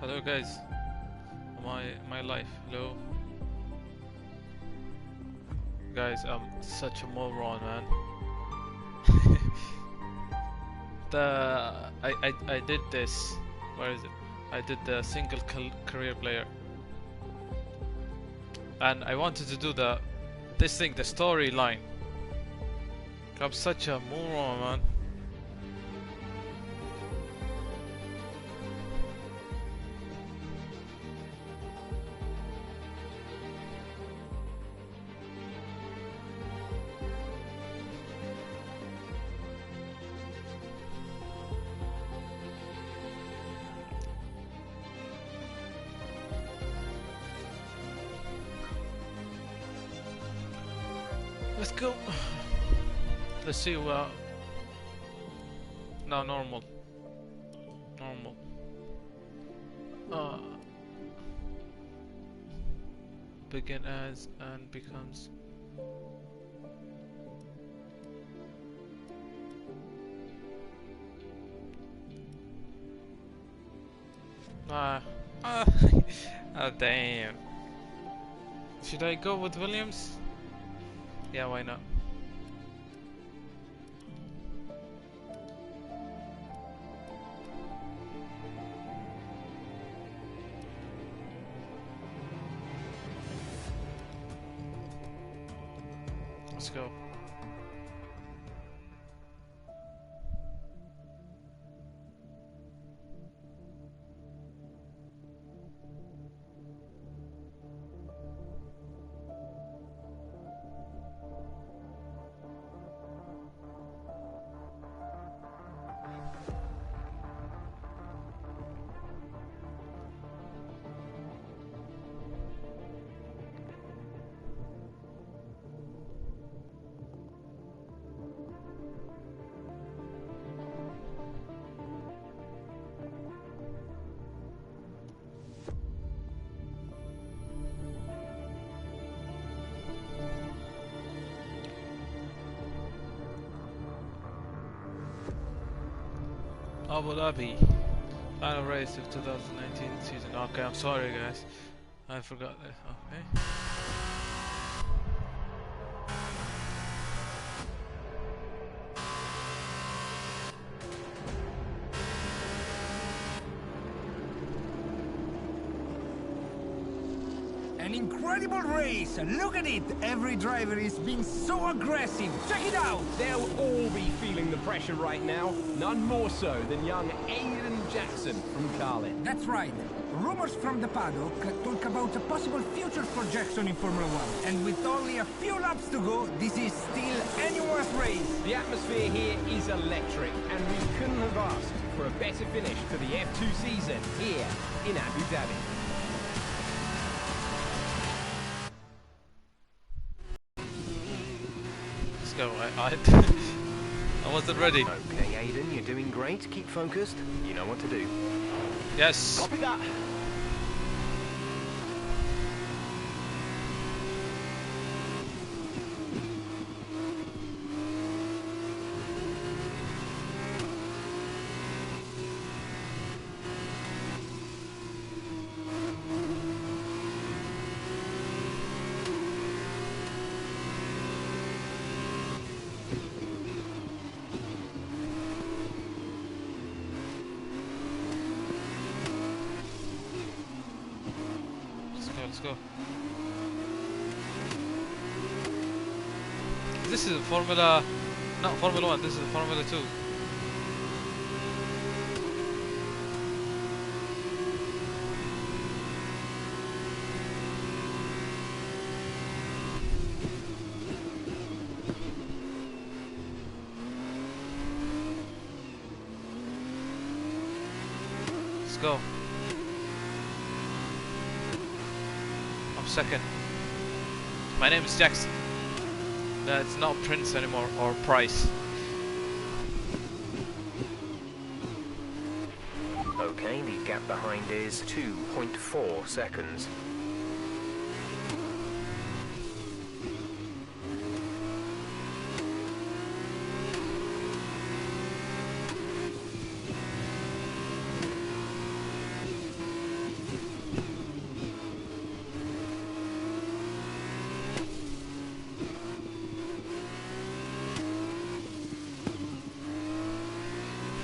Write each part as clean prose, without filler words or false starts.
Hello guys, my life. Hello guys, I'm such a moron, man. I did this. Where is it? I did the single career player, and I wanted to do this thing, the storyline. I'm such a moron, man. Let's go. Let's see what. No, normal. Normal. Begin as and becomes. Oh damn. Should I go with Williams? Yeah, why not? Let's go. Abu Dhabi, final race of 2019 season. Okay, I'm sorry guys, I forgot that. Okay. An incredible race! Look at it! Every driver is being so aggressive! Check it out! They'll all be feeling the pressure right now. None more so than young Aidan Jackson from Carlin. That's right. Rumors from the paddock talk about a possible future for Jackson in Formula 1. And with only a few laps to go, this is still anyone's race. The atmosphere here is electric, and we couldn't have asked for a better finish to the F2 season here in Abu Dhabi. Go. I wasn't ready. Okay, Aidan, you're doing great. Keep focused. You know what to do. Yes. Copy that. Let's go. This is Formula, not Formula 1, this is Formula 2. Let's go. Second. My name is Jackson. It's not Prince anymore, or Price. Okay, the gap behind is 2.4 seconds.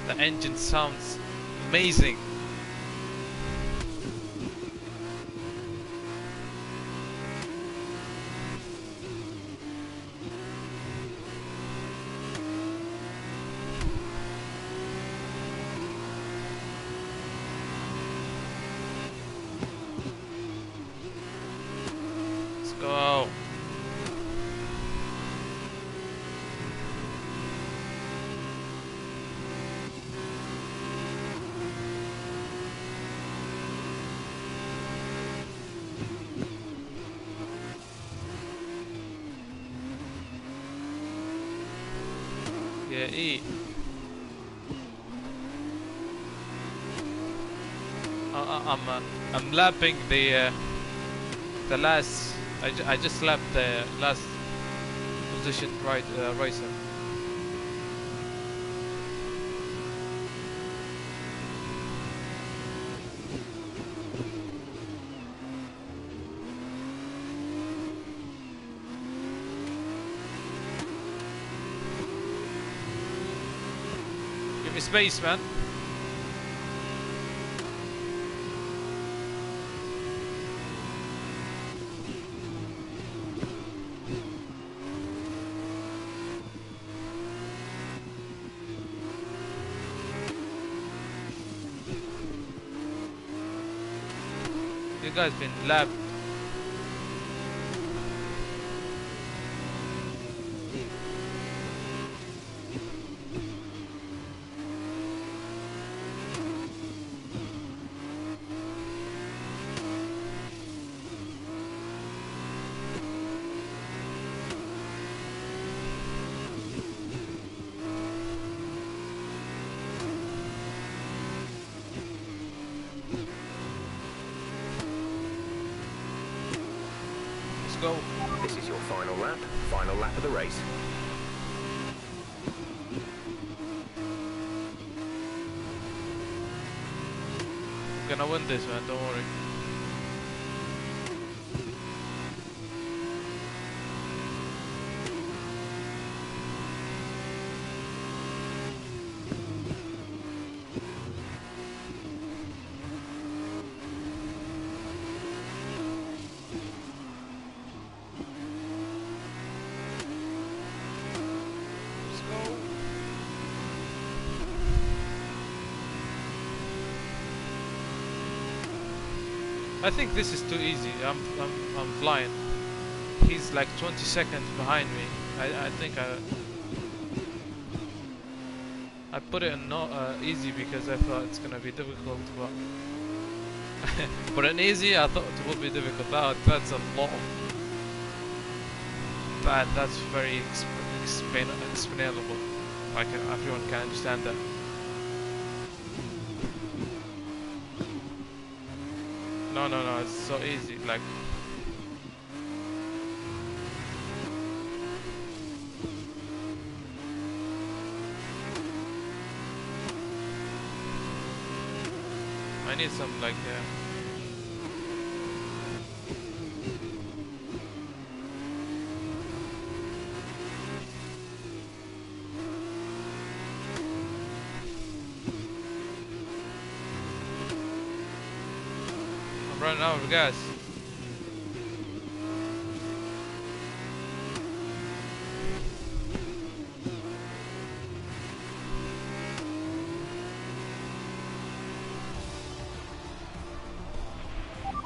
The engine sounds amazing. Let's go. Yeah, eat. I'm lapping the last. I just lapped the last position racer. Give me space, man. You guys been lapped. Go. This is your final lap of the race. I'm gonna win this, man, don't worry. I think this is too easy. I'm flying. He's like 20 seconds behind me. I think I put it in not easy because I thought it's gonna be difficult, but but in easy I thought it would be difficult. That's a lot of bad. That's very explainable. Like everyone can understand that. No, it's so easy, like... I need some, like, running out of gas.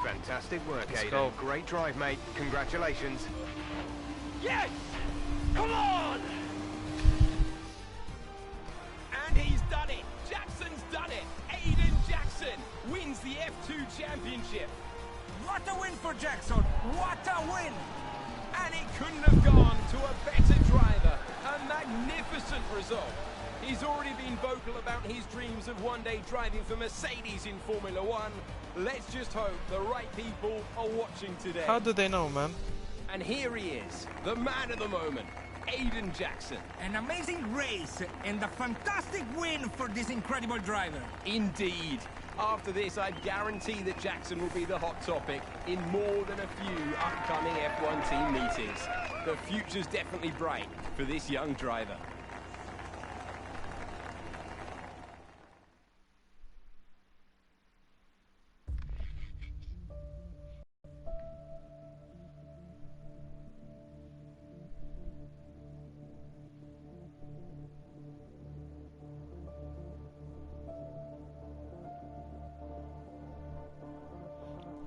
Fantastic work, Aidan. Go. Great drive, mate. Congratulations. Yes! Come on! And he's done it! Jackson's done it! Aidan Jackson wins the F2 championship! What a win for Jackson! What a win! And it couldn't have gone to a better driver. A magnificent result. He's already been vocal about his dreams of one day driving for Mercedes in Formula One. Let's just hope the right people are watching today. How do they know, man? And here he is, the man of the moment, Aidan Jackson. An amazing race and a fantastic win for this incredible driver. Indeed. After this, I guarantee that Jackson will be the hot topic in more than a few upcoming F1 team meetings. The future's definitely bright for this young driver.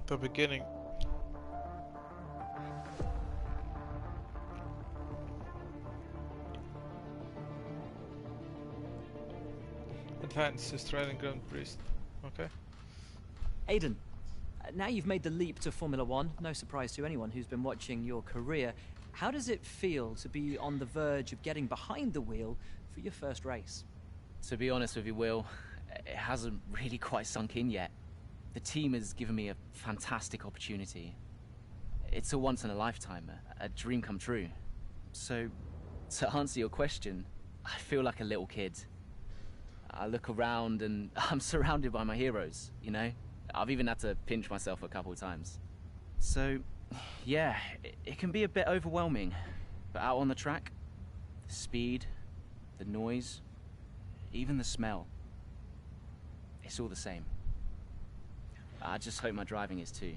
the beginning. Advanced Australian Grand Prix. Okay. Aidan, now you've made the leap to Formula One, no surprise to anyone who's been watching your career. How does it feel to be on the verge of getting behind the wheel for your first race? To be honest with you, Will, it hasn't really quite sunk in yet. The team has given me a fantastic opportunity. It's a once in a lifetime, a dream come true. So, to answer your question, I feel like a little kid. I look around and I'm surrounded by my heroes, you know? I've even had to pinch myself a couple of times. So, yeah, it can be a bit overwhelming. But out on the track, the speed, the noise, even the smell, it's all the same. I just hope my driving is too.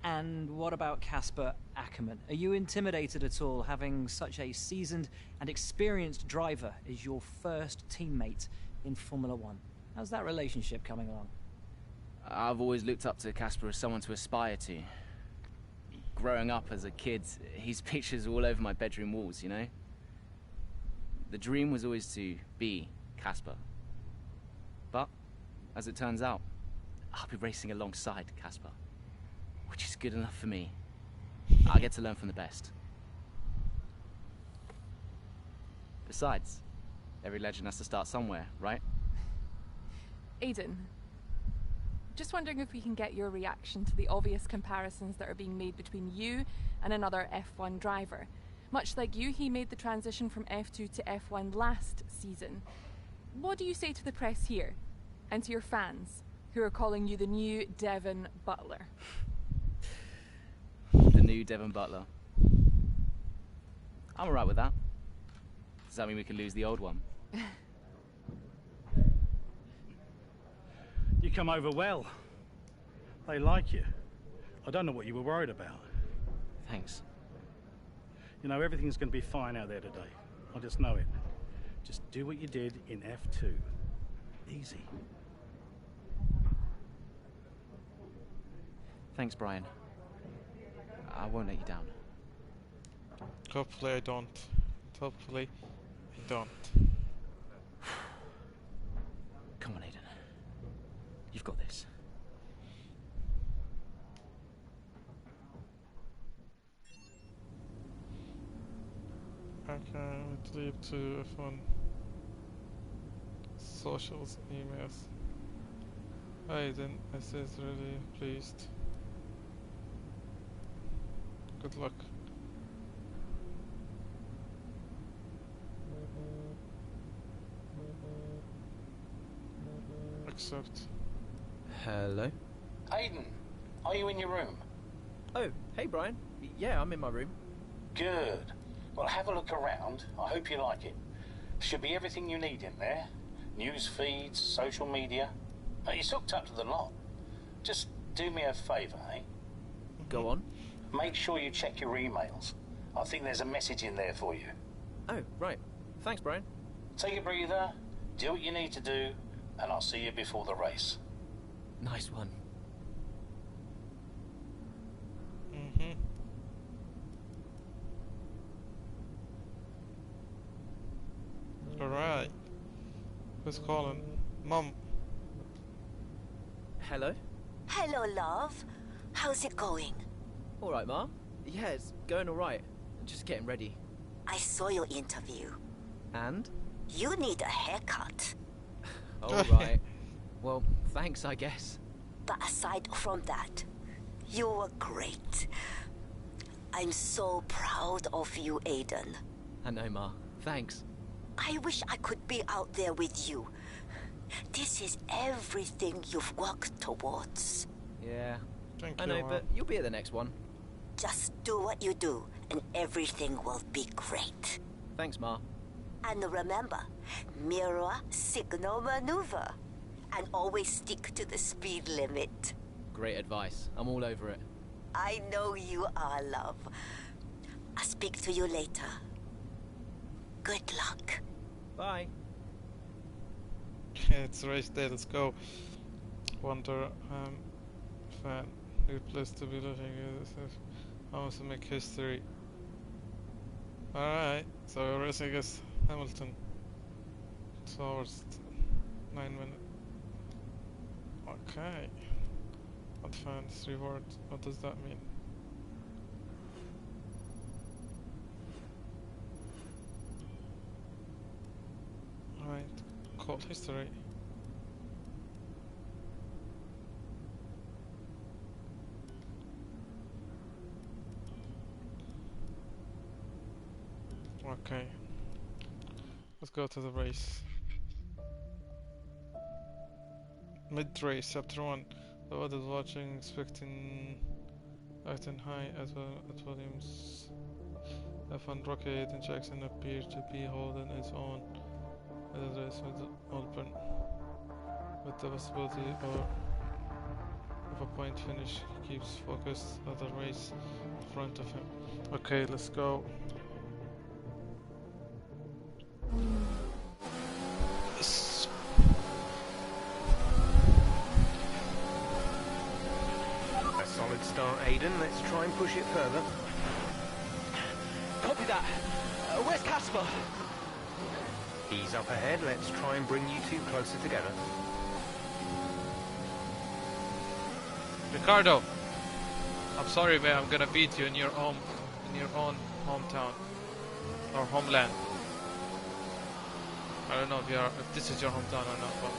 And what about Casper Ackerman? Are you intimidated at all having such a seasoned and experienced driver as your first teammate in Formula One? How's that relationship coming along? I've always looked up to Casper as someone to aspire to. Growing up as a kid, his pictures all over my bedroom walls, you know? The dream was always to be Casper. But, as it turns out, I'll be racing alongside Casper, which is good enough for me. I get to learn from the best. Besides, every legend has to start somewhere, right? Aidan, just wondering if we can get your reaction to the obvious comparisons that are being made between you and another F1 driver. Much like you, he made the transition from F2 to F1 last season. What do you say to the press here, and to your fans, who are calling you the new Devon Butler? The new Devon Butler. I'm alright with that. Does that mean we can lose the old one? You come over well. They like you. I don't know what you were worried about. Thanks. You know, everything's going to be fine out there today. I just know it. Just do what you did in F2. Easy. Thanks, Brian. I won't let you down. Hopefully I don't. Hopefully I don't. Come on, Aidan. You've got this. Okay, leave to F1 socials, emails. Aidan, I says really pleased. Good luck. Accept. Hello? Aidan, are you in your room? Oh, hey Brian. Yeah, I'm in my room. Good. Well, have a look around. I hope you like it. Should be everything you need in there. News feeds, social media. It's hooked up to the lot. Just do me a favour, eh? Go on. Make sure you check your emails. I think there's a message in there for you. Oh, right. Thanks, Brian. Take a breather, do what you need to do, and I'll see you before the race. Nice one. Alright. Who's calling? Mom. Hello? Hello, love. How's it going? Alright, Ma. Yeah, it's going alright. Just getting ready. I saw your interview. And? You need a haircut. Alright. Well, thanks, I guess. But aside from that, you were great. I'm so proud of you, Aidan. I know, Ma. Thanks. I wish I could be out there with you. This is everything you've worked towards. Yeah. Thank I you, know, Mom. but you'll be at the next one. Just do what you do, and everything will be great. Thanks, Ma. And remember, mirror signal maneuver. And always stick to the speed limit. Great advice. I'm all over it. I know you are, love. I'll speak to you later. Good luck. Bye. It's race day, let's go. Wonder fan. Good place to be looking at this. I want to make history. Alright, so we're racing against Hamilton. 2 hours, 9 minutes. Okay. Advanced reward. What does that mean? Alright. Call history. Okay. Let's go to the race. Mid-race, chapter 1. The world is watching, expecting Aidan high as well at Williams. F1 rookie Aidan Jackson appears to be holding his own as the race was open, with the possibility of a point finish. He keeps focused on the race in front of him. Okay, let's go. A solid start, Aidan. Let's try and push it further. Copy that. Where's Casper? He's up ahead. Let's try and bring you two closer together. Ricardo, I'm sorry, man. I'm gonna beat you in your own hometown or homeland. I don't know if this is your hometown or not, but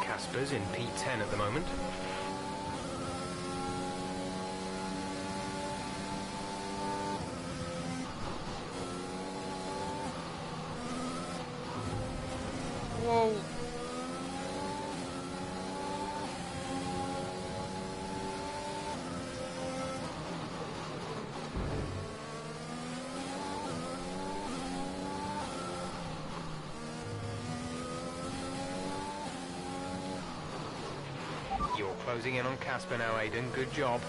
Casper's in P10 at the moment. whoa. You're closing in on Casper now, Aidan. Good job.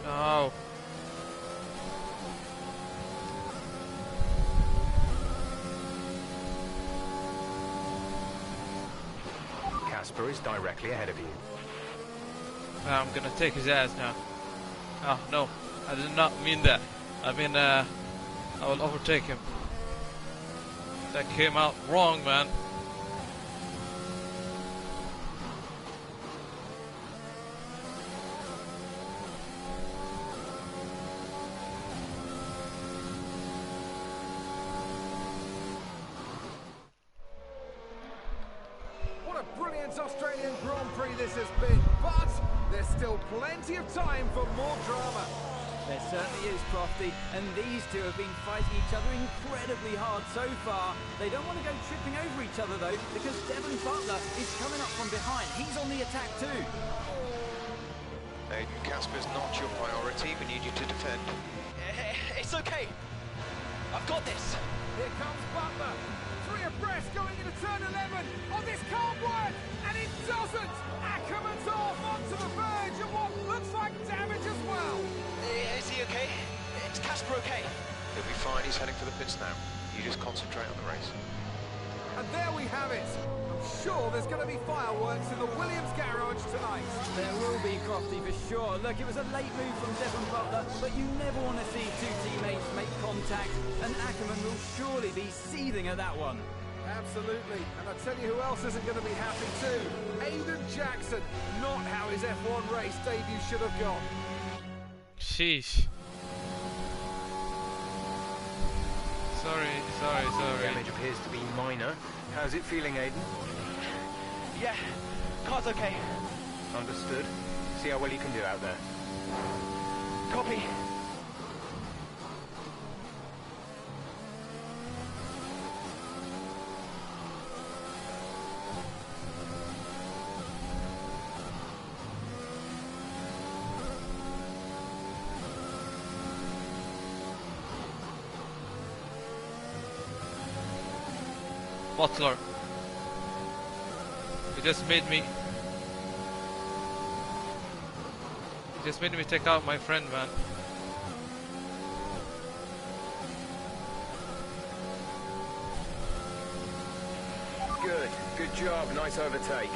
Oh. Casper is directly ahead of you. I'm gonna take his ass now. Oh no, I did not mean that. I mean, I will overtake him. That came out wrong, man. What a brilliant Australian Grand Prix this has been, but there's still plenty of time for more drama. There certainly is, Crofty, and these two have been fighting each other incredibly hard so far. They don't want to go tripping over each other, though, because Devon Butler is coming up from behind. He's on the attack, too. Aidan, Casper's not your priority. We need you to defend. It's okay. I've got this. Here comes Butler. 3 abreast going into turn 11. Oh, this can't work, and it doesn't. Ackerman's off onto the verge of what looks like damage as well. Is he okay? Is Casper okay? He'll be fine. He's heading for the pits now. You just concentrate on the race. And there we have it. I'm sure there's going to be fireworks in the Williams garage tonight. There will be, Crofty, for sure. Look, it was a late move from Devon Butler, but you never want to see two teammates make contact, and Ackerman will surely be seething at that one. Absolutely, and I tell you who else isn't going to be happy too. Aidan Jackson, not how his F1 race debut should have gone. Sheesh. Sorry. Damage appears to be minor. How's it feeling, Aidan? Yeah, car's okay. Understood. See how well you can do out there. Copy. Butler. You just made me take out my friend, man. Good job, nice overtake.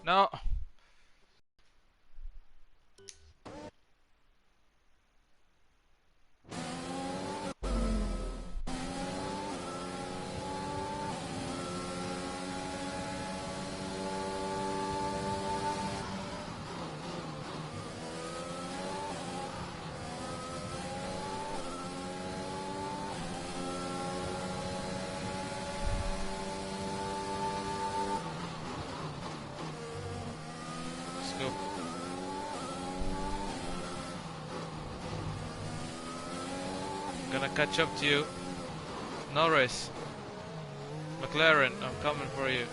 No. Gonna catch up to you. Norris. McLaren, I'm coming for you.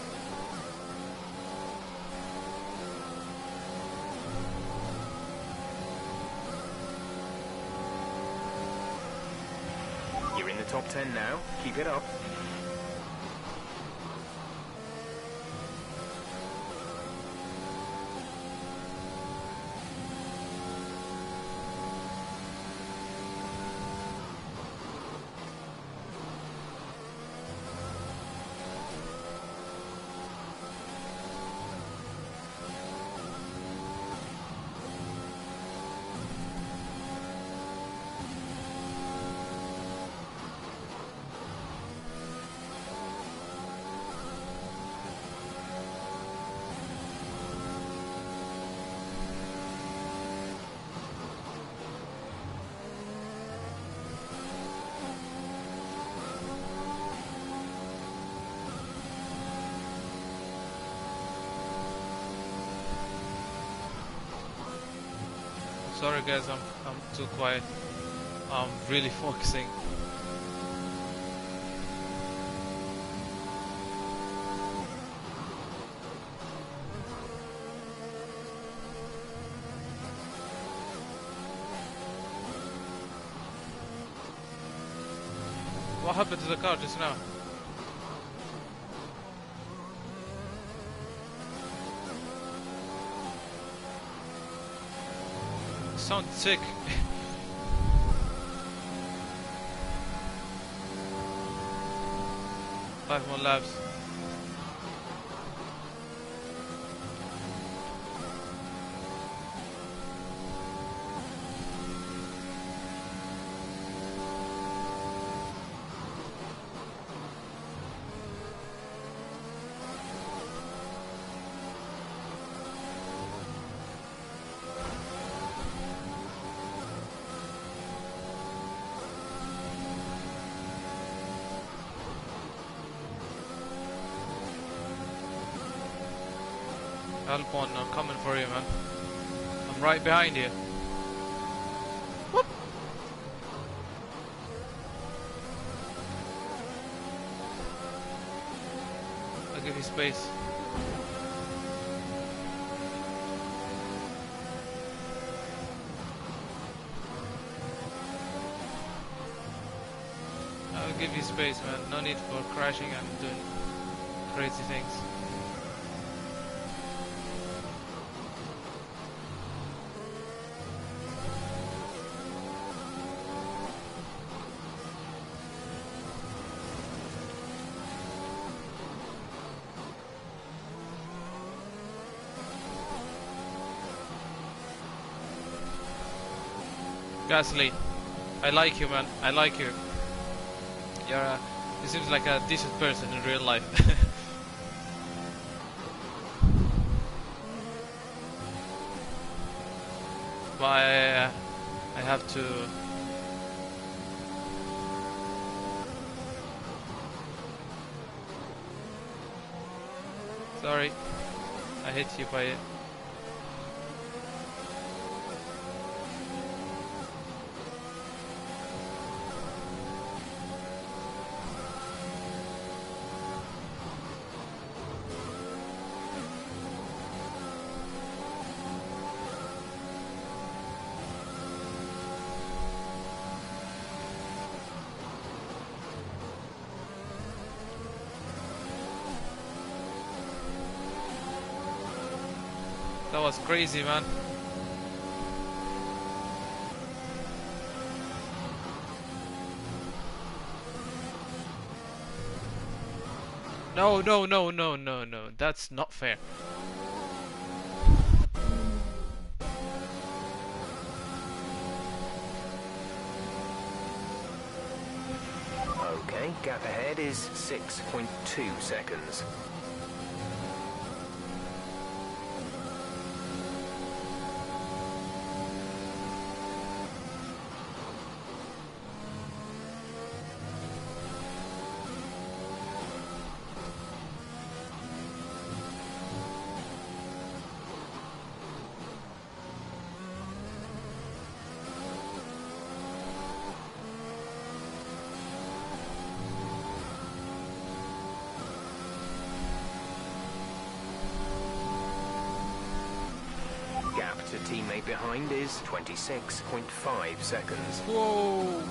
You're in the top 10 now. Keep it up. Sorry guys, I'm too quiet. I'm really focusing. What happened to the car just now? Sound sick. Five more laps. Alpon, I'm coming for you, man. I'm right behind you. Whoop. I'll give you space. I'll give you space, man. No need for crashing and doing crazy things. Gasly, I like you, man. I like you. You seems like a decent person in real life. But I have to. Sorry, I hit you by it. That was crazy, man. No, no, no, no, no, no. That's not fair. Okay, gap ahead is 6.2 seconds. Gap to teammate behind is 26.5 seconds. Whoa!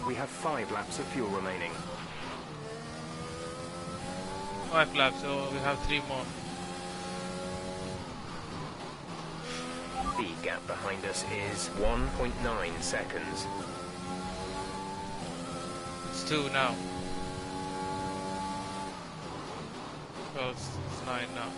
We have 5 laps of fuel remaining. 5 laps, so we have 3 more. The gap behind us is 1.9 seconds. It's 2 now. Well, it's 9 now.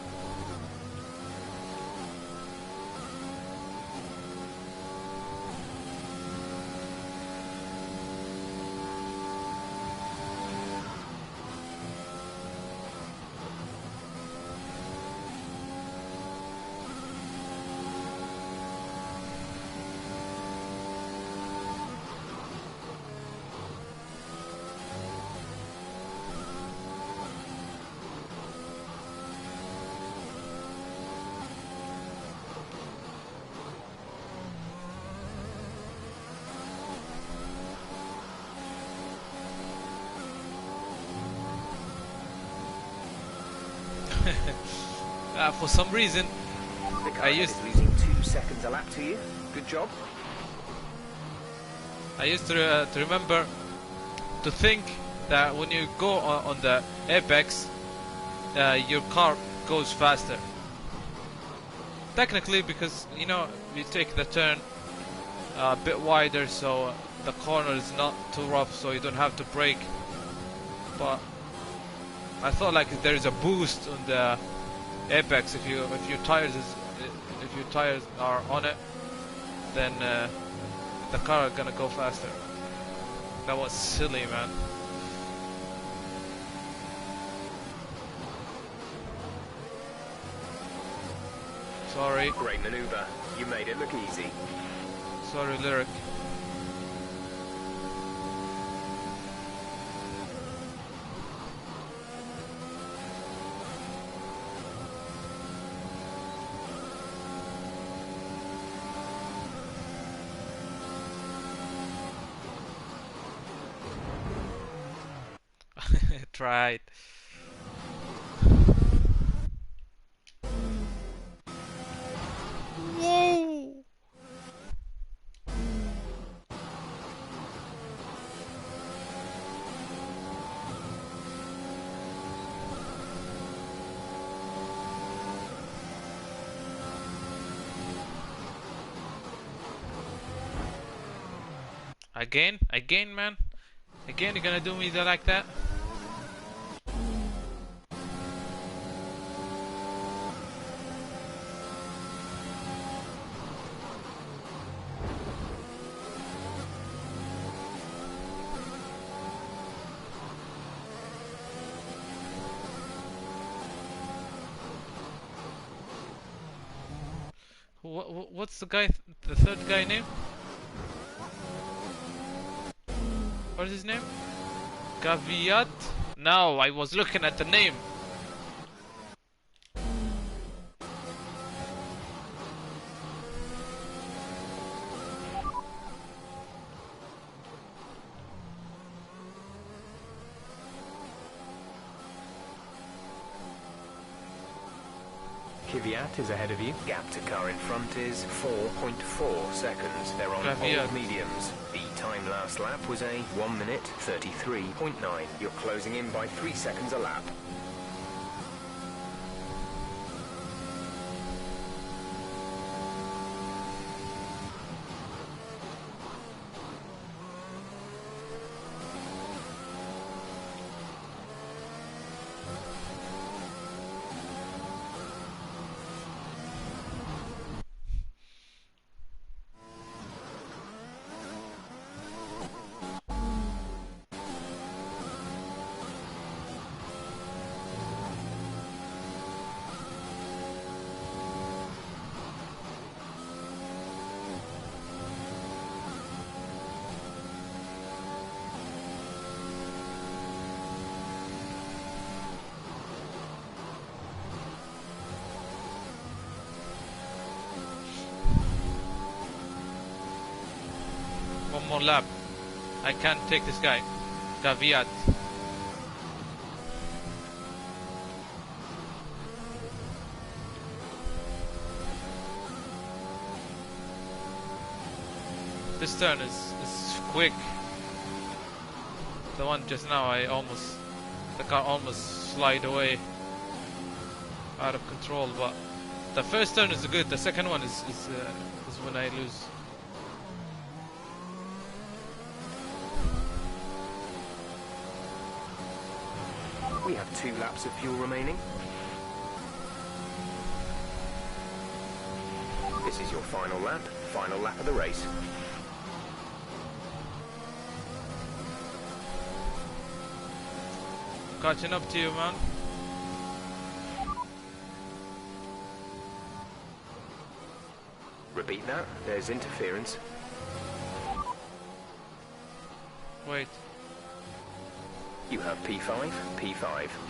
For some reason, The car is losing 2 seconds a lap to you. Good job. I used to remember to think that when you go on the apex, your car goes faster. Technically, because you know you take the turn a bit wider, so the corner is not too rough, so you don't have to brake. But I thought like there is a boost on the apex if your tires are on it, then the car is gonna go faster. That was silly, man. Sorry. Great maneuver. You made it look easy. Sorry, Lyric. Tried. Whoa! Again, man. Again, you're gonna do me like that? What's the guy, the third guy name? What is his name? Gaviat? No, I was looking at the name. Kvyat is ahead of you. Gap to car in front is 4.4 seconds. They're on Kvyat. old mediums. The time last lap was a 1 minute 33.9. You're closing in by 3 seconds a lap. One more lap. I can't take this guy. Kvyat. This turn is quick. The one just now, the car almost slid away out of control. But the first turn is good. The second one is when I lose. We have 2 laps of fuel remaining. This is your final lap of the race. Catching up to you, man. Repeat that, there's interference. Wait. You have P5.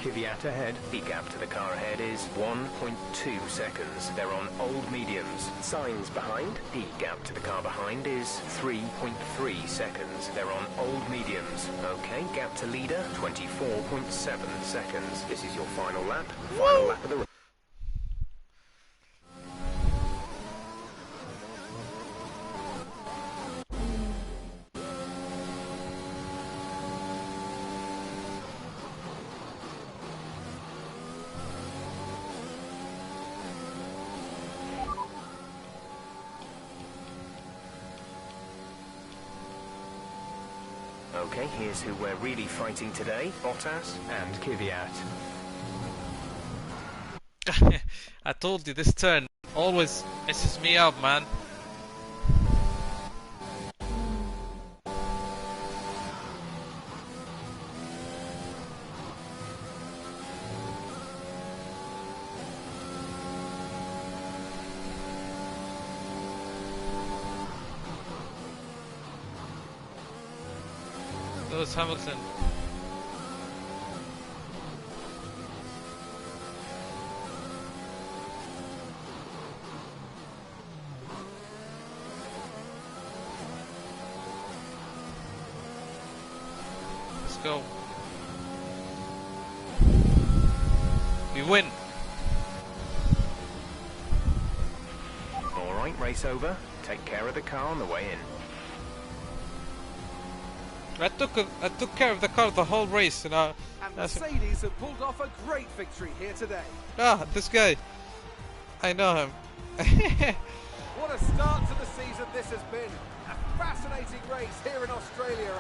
Kvyat ahead. The gap to the car ahead is 1.2 seconds. They're on old mediums. Signs behind. The gap to the car behind is 3.3 seconds. They're on old mediums. Okay, gap to leader, 24.7 seconds. This is your final lap. Final lap of the race. Okay, here's who we're really fighting today. Bottas and Kvyat. I told you, this turn always messes me up, man. Lewis Hamilton. Let's go. We win. All right, race over. Take care of the car on the way in. I took care of the car the whole race, you know. And Mercedes have pulled off a great victory here today. Ah, this guy. I know him. What a start to the season this has been. A fascinating race here in Australia,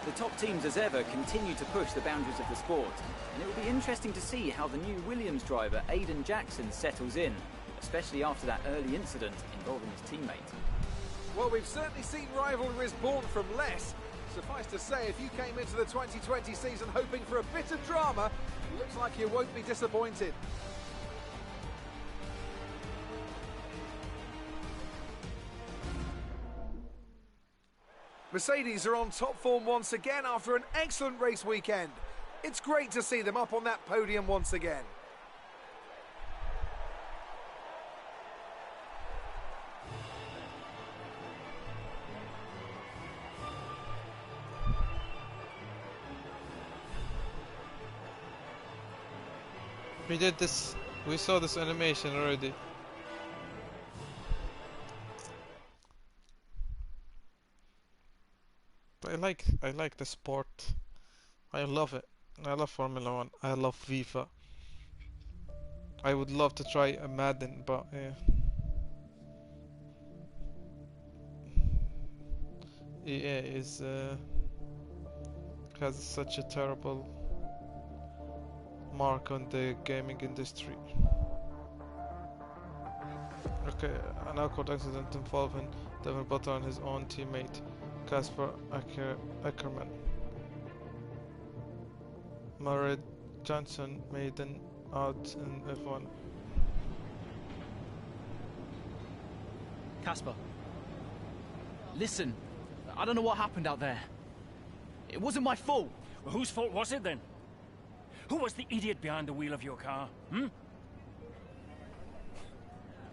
The top teams as ever continue to push the boundaries of the sport, and it will be interesting to see how the new Williams driver Aidan Jackson settles in, especially after that early incident involving his teammate. Well, we've certainly seen rivalries born from less. Suffice to say, if you came into the 2020 season hoping for a bit of drama, it looks like you won't be disappointed. Mercedes are on top form once again after an excellent race weekend. It's great to see them up on that podium once again. We did this We saw this animation already. But I like the sport. I love it. I love Formula 1. I love FIFA. I would love to try a Madden, but yeah. EA is has such a terrible mark on the gaming industry. Okay, an awkward accident involving Devin Butler and his own teammate Casper Ackerman. Murray Johnson made an out in F1. Casper, listen, I don't know what happened out there. It wasn't my fault. Well, whose fault was it then? Who was the idiot behind the wheel of your car? Hmm?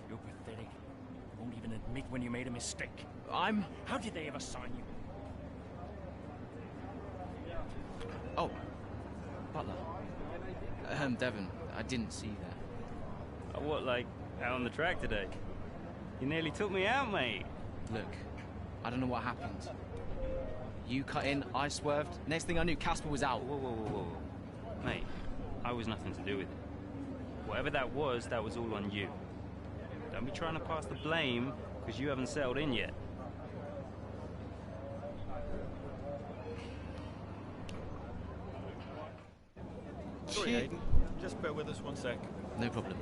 You're pathetic. You won't even admit when you made a mistake. How did they ever sign you? Oh, Butler. Devin, I didn't see that. What, like, out on the track today? You nearly took me out, mate. Look, I don't know what happened. You cut in, I swerved. Next thing I knew, Casper was out. Whoa. Mate, I was nothing to do with it. Whatever that was all on you. Don't be trying to pass the blame, because you haven't settled in yet. Sorry, Aidan. Just bear with us one sec. No problem.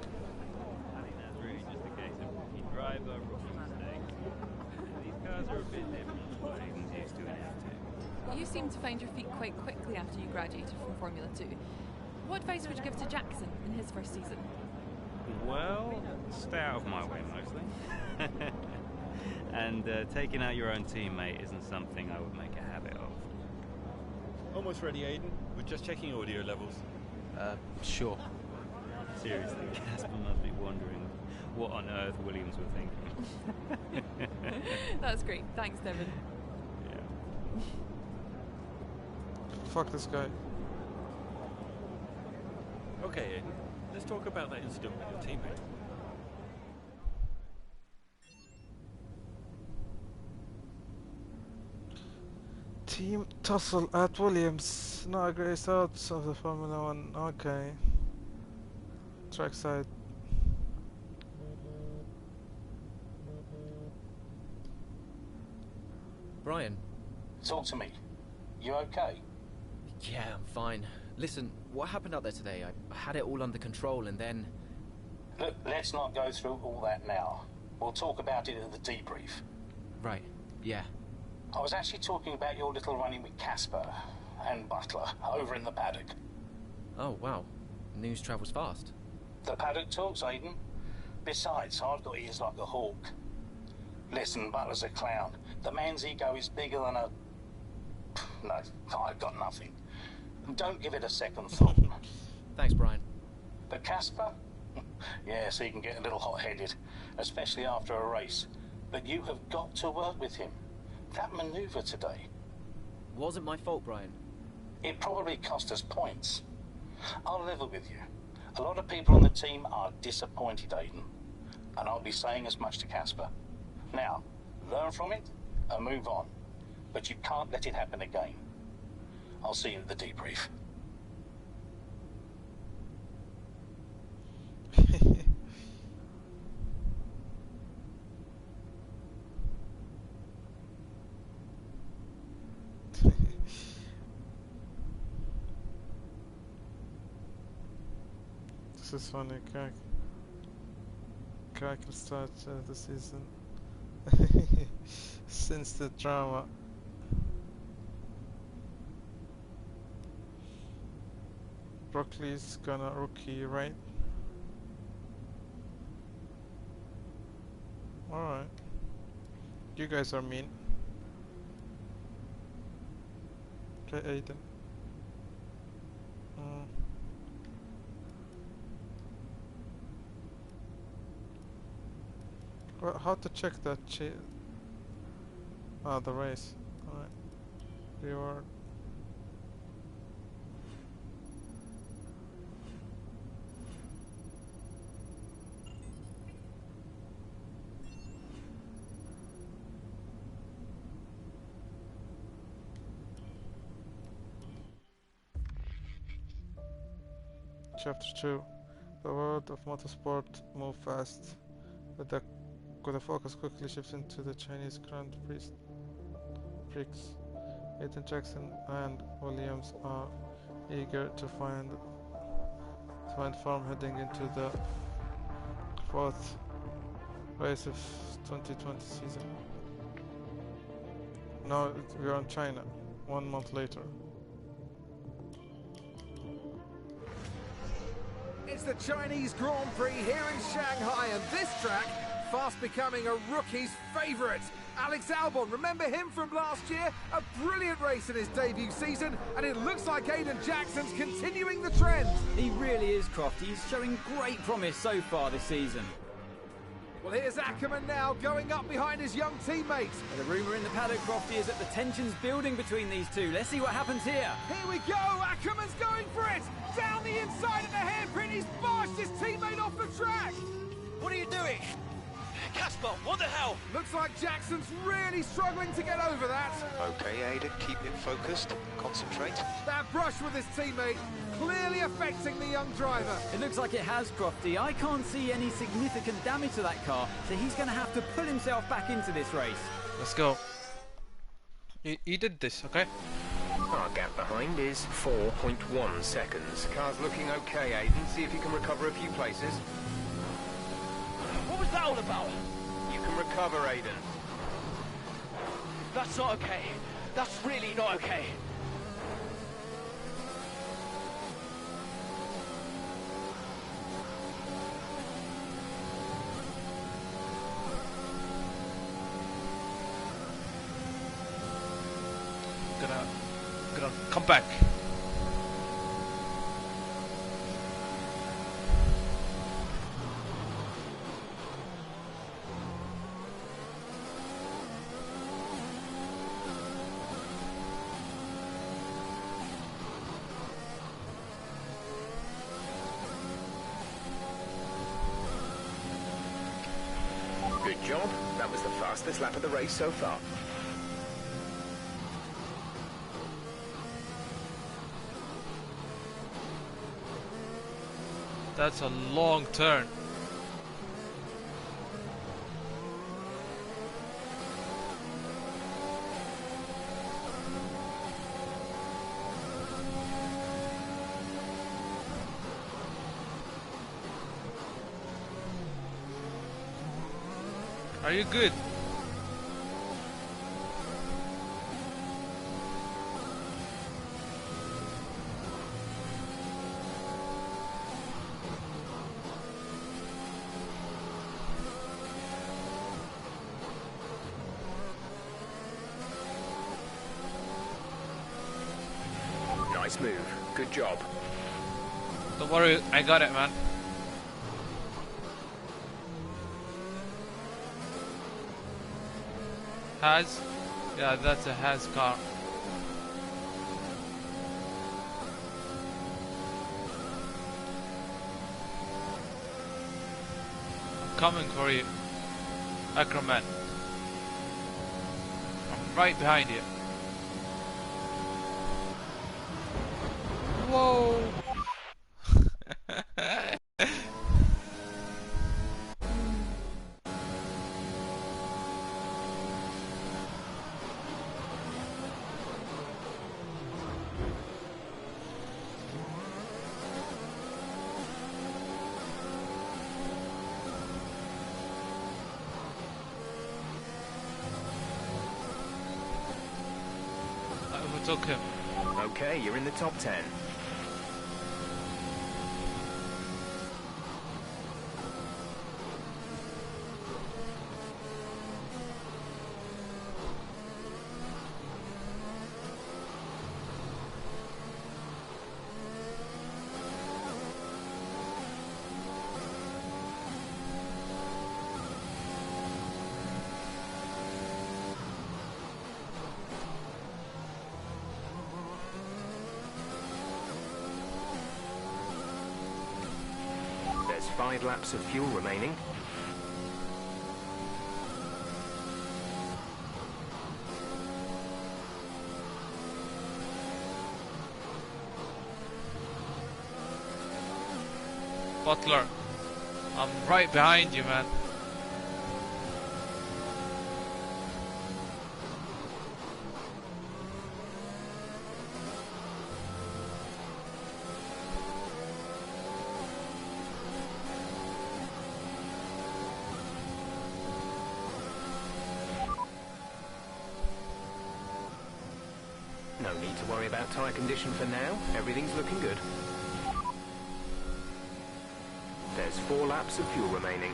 I think that's really just a case of rookie driver, rookie mistakes. These cars are a bit different from what Aidan's used to in F2. You seem to find your feet quite quickly after you graduated from Formula 2. What advice would you give to Jackson in his first season? Well, stay out of my way mostly. And taking out your own teammate isn't something I would make a habit of. Almost ready, Aidan. We're just checking audio levels. Sure. Seriously, Casper must be wondering what on earth Williams were thinking. That's great. Thanks, Devin. Yeah. Fuck this guy. Okay, Aidan. Let's talk about that incident with your teammate. Team tussle at Williams. No, grace out of the Formula 1. Okay. Trackside. Brian. Talk to me. You okay? Yeah, I'm fine. Listen, what happened out there today? I had it all under control and then... Look, let's not go through all that now. We'll talk about it at the debrief. Right, yeah. I was actually talking about your little run-in with Casper and Butler over in the paddock. Oh, wow. News travels fast. The paddock talks, Aidan. Besides, I've got ears like a hawk. Listen, Butler's a clown. The man's ego is bigger than a... No, I've got nothing. Don't give it a second thought. Thanks, Brian. But Casper? Yes, he can get a little hot-headed, especially after a race. But you have got to work with him. That manoeuvre today... Wasn't my fault, Brian. It probably cost us points. I'll level with you. A lot of people on the team are disappointed, Aidan. And I'll be saying as much to Casper. Now, learn from it and move on. But you can't let it happen again. I'll see you at the debrief. This is funny. Crack will start the season. Since the drama. Broccoli's gonna rookie, right? Alright. You guys are mean. Okay, Aidan. Well, how to check that the race. Alright. Reward. Chapter 2. The world of motorsport moves fast, with the focus quickly shifts into the Chinese Grand Prix. Aidan, Jackson and Williams are eager to find form heading into the fourth race of 2020 season. Now we're in China, 1 month later. It's the Chinese Grand Prix here in Shanghai, and this track fast becoming a rookie's favourite. Alex Albon, remember him from last year? A brilliant race in his debut season, and it looks like Aidan Jackson's continuing the trend. He really is, Crofty. He's showing great promise so far this season. Well, here's Ackerman now, going up behind his young teammate. And the rumour in the paddock, Crofty, is that the tension's building between these two. Let's see what happens here. Here we go, Ackerman's going for it! Down the inside of the hairpin, he's barged his teammate off the track! What are you doing? Casper, what the hell? Looks like Jackson's really struggling to get over that. Okay, Aidan, keep it focused. Concentrate. That brush with his teammate clearly affecting the young driver. It looks like it has, Crofty. I can't see any significant damage to that car, so he's going to have to pull himself back into this race. Let's go. He did this, okay? Our gap behind is 4.1 seconds. Car's looking okay, Aidan. See if you can recover a few places. What was that all about? You can recover, Aidan. That's not okay. That's really not okay. Gonna come back. Good job. That was the fastest lap of the race so far. That's a long turn. Are you good? Nice move. Good job. Don't worry, I got it, man. Has? Yeah, that's a Has car. I'm coming for you, Ackerman. I'm right behind you. Whoa! I overtook him. Okay, you're in the top 10. There's 5 laps of fuel remaining. Butler. I'm right behind you, man. No need to worry about tyre condition for now. Everything's looking good. There's 4 laps of fuel remaining.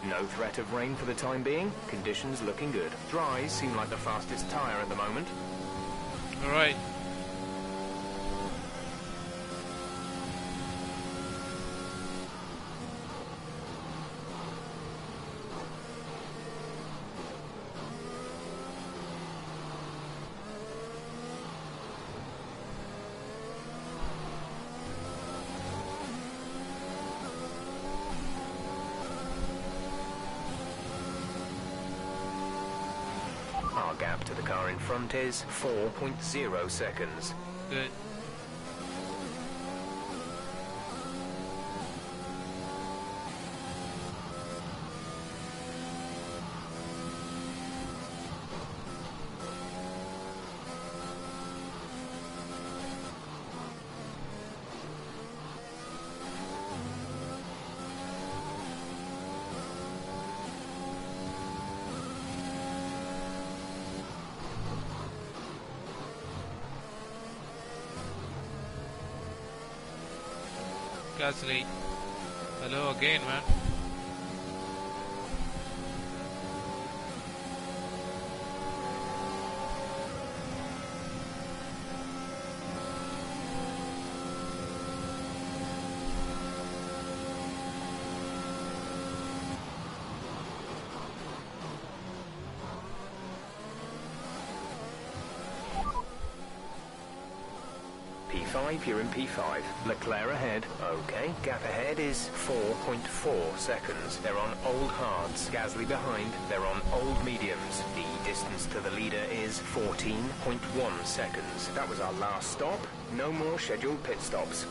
No threat of rain for the time being. Conditions looking good. Dries seem like the fastest tyre at the moment. Alright. Our gap to the car in front is 4.0 seconds. Good. Gasly. Hello again, man. P5, you're in P5. Leclerc ahead. Okay, gap ahead is 4.4 seconds. They're on old hards. Gasly behind. They're on old mediums. The distance to the leader is 14.1 seconds. That was our last stop. No more scheduled pit stops.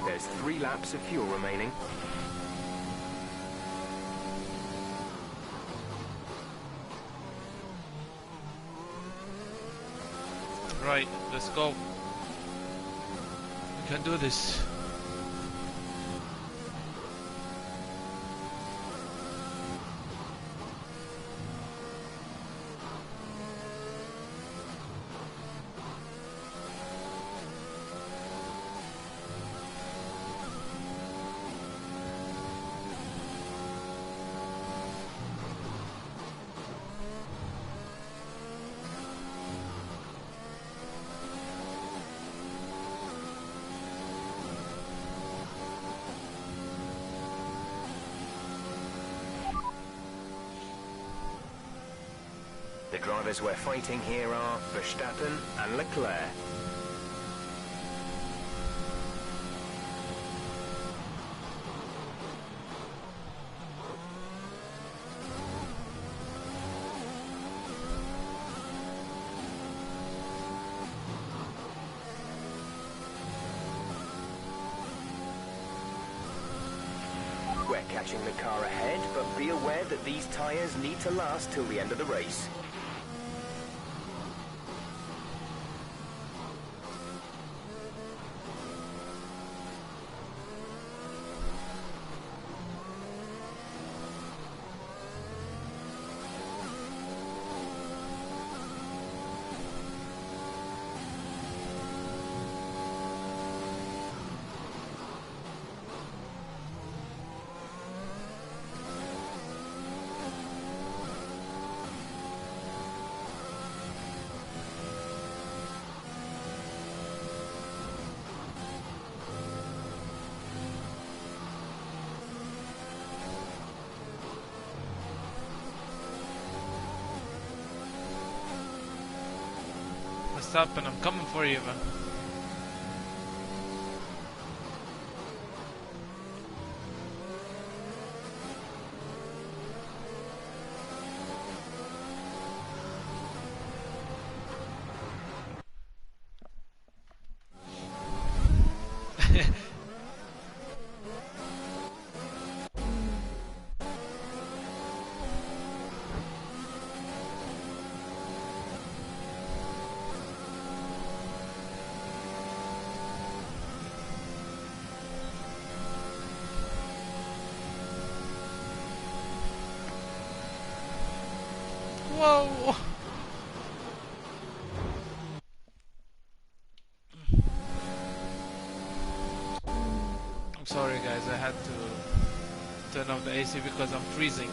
There's 3 laps of fuel remaining. Right, let's go. We can do this. The drivers we're fighting here are Verstappen and Leclerc. We're catching the car ahead, but be aware that these tyres need to last till the end of the race. Verstappen, I'm coming for you, man. Whoa! I'm sorry guys, I had to turn off the AC because I'm freezing.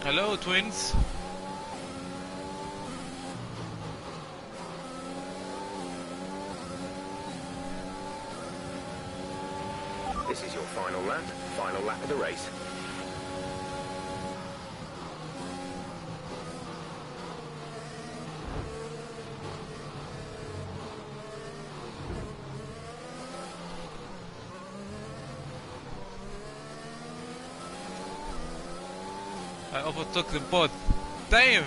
Hello, twins. This is your final lap of the race. I overtook them both. Damn!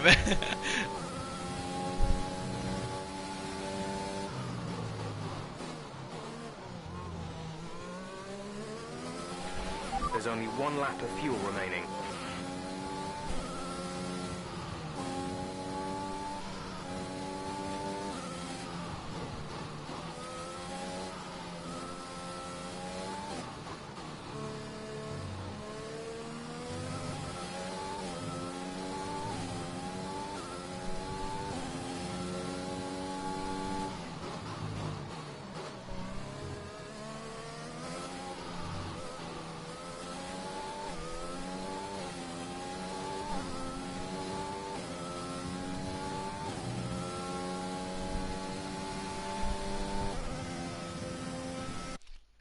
There's only 1 lap of fuel remaining.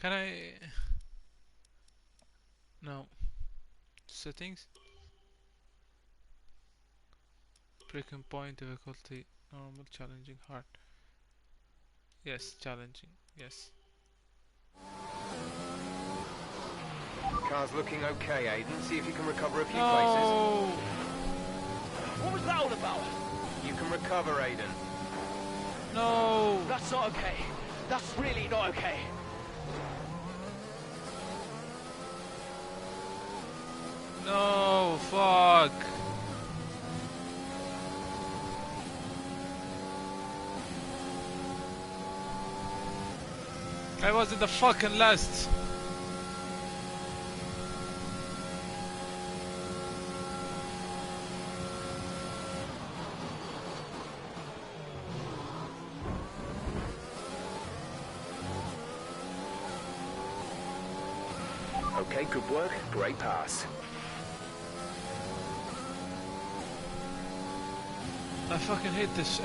Can I... No. Settings? Breaking point, difficulty, normal, challenging, hard. Yes, challenging, yes. Car's looking okay, Aidan. See if you can recover a few No. places. What was that all about? You can recover, Aidan. No! That's not okay. That's really not okay. No, fuck. I was in the fucking last. Okay, good work. Great pass. I fucking hate this.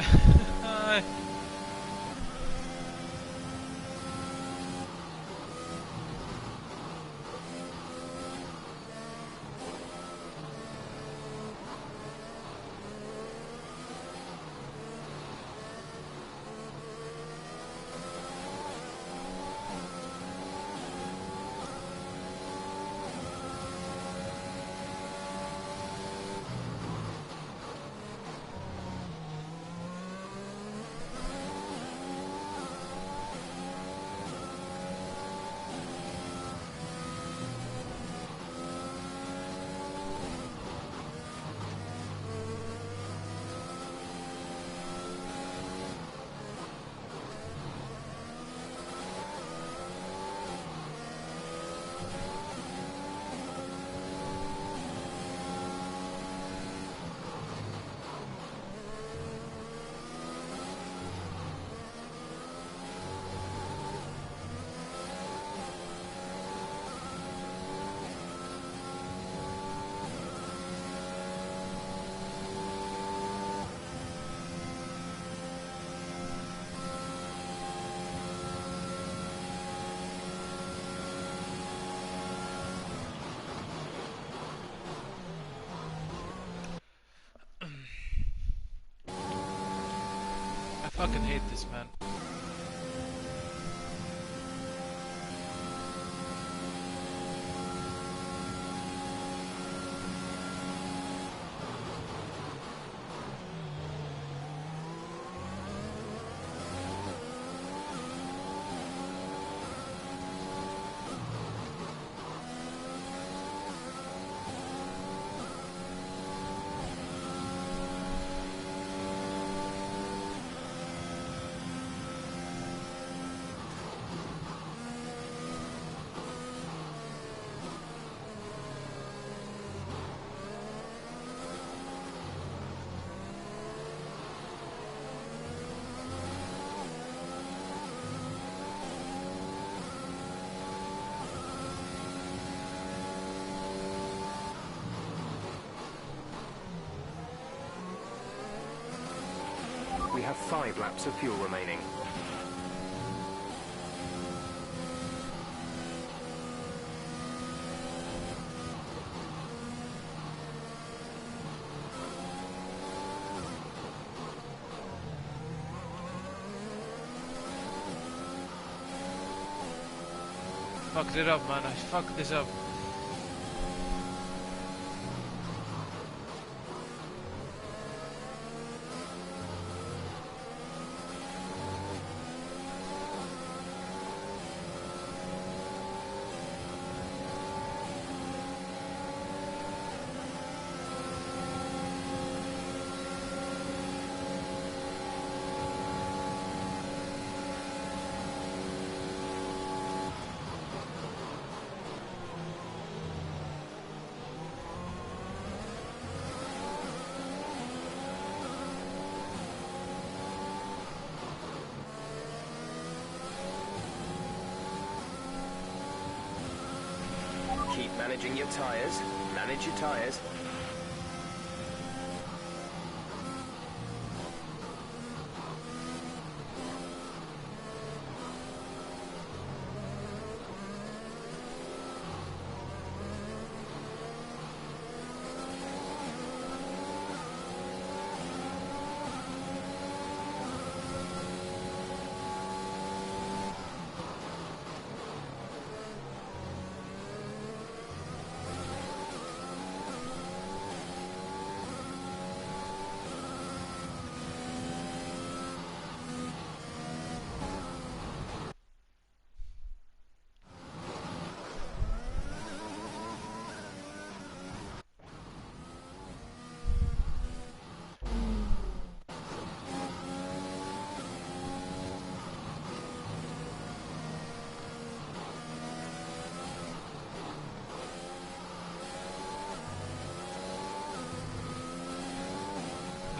Fucking hate this, man. We have 5 laps of fuel remaining. Fucked it up, man. I fucked this up. Keep managing your tyres. Manage your tyres.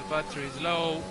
Battery is low.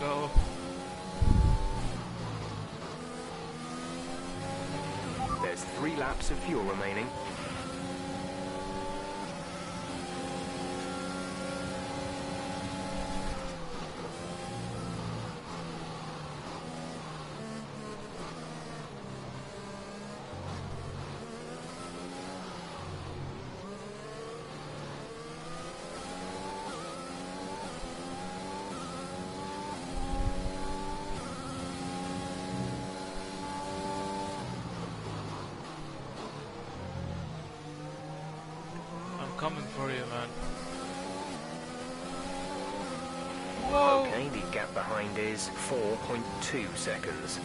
Go. There's 3 laps of fuel remaining. Coming for you, man. Whoa. Okay, the gap behind is 4.2 seconds.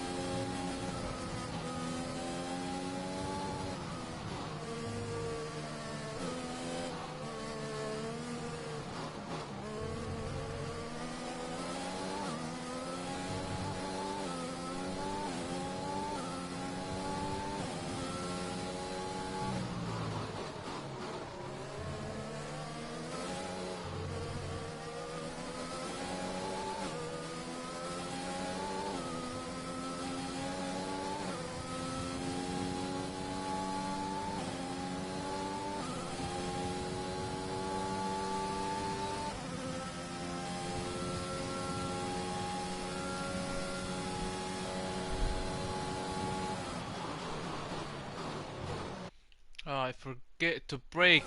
forget to brake.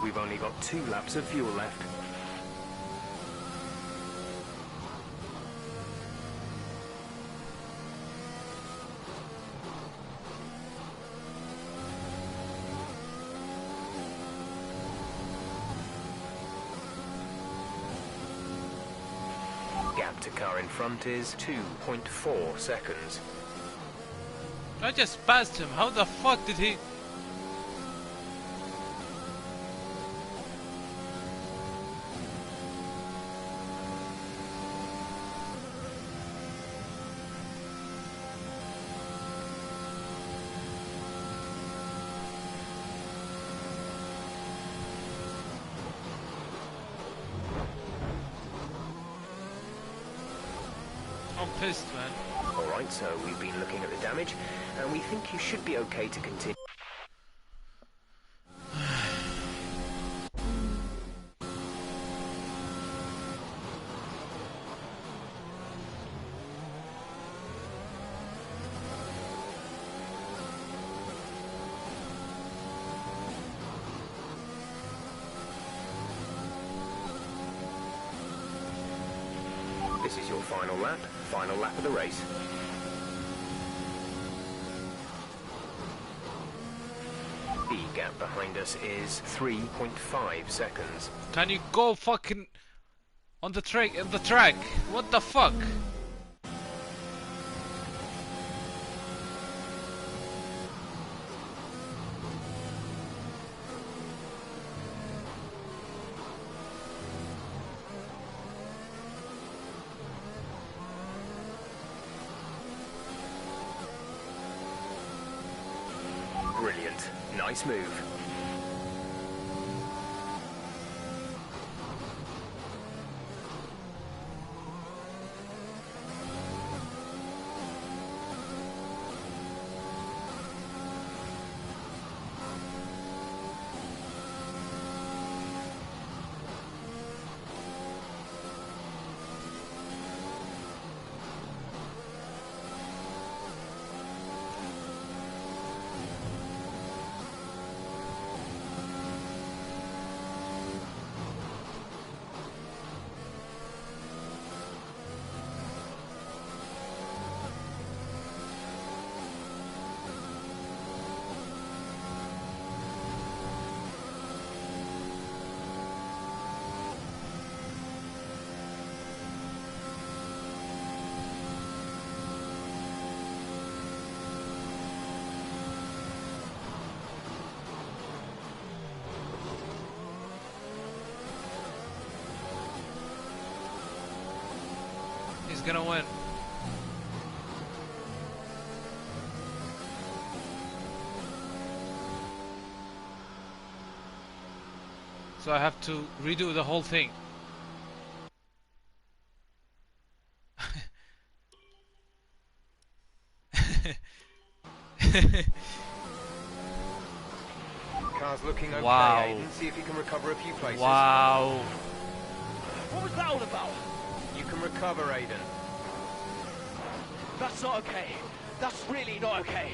We've only got 2 laps of fuel left. Gap to car in front is 2.4 seconds. I just passed him. How the fuck did he... I'm pissed, man. Alright, so we've been looking at the damage, and we think you should be okay to continue. This is your final lap of the race. The gap behind us is 3.5 seconds. Can you go fucking on the track? What the fuck? Brilliant. Nice move. He's gonna win. So I have to redo the whole thing. Car's looking okay, Wow. Aidan. See if you can recover a few places. Wow. What was that all about? You can recover, Aidan. That's not okay. That's really not okay.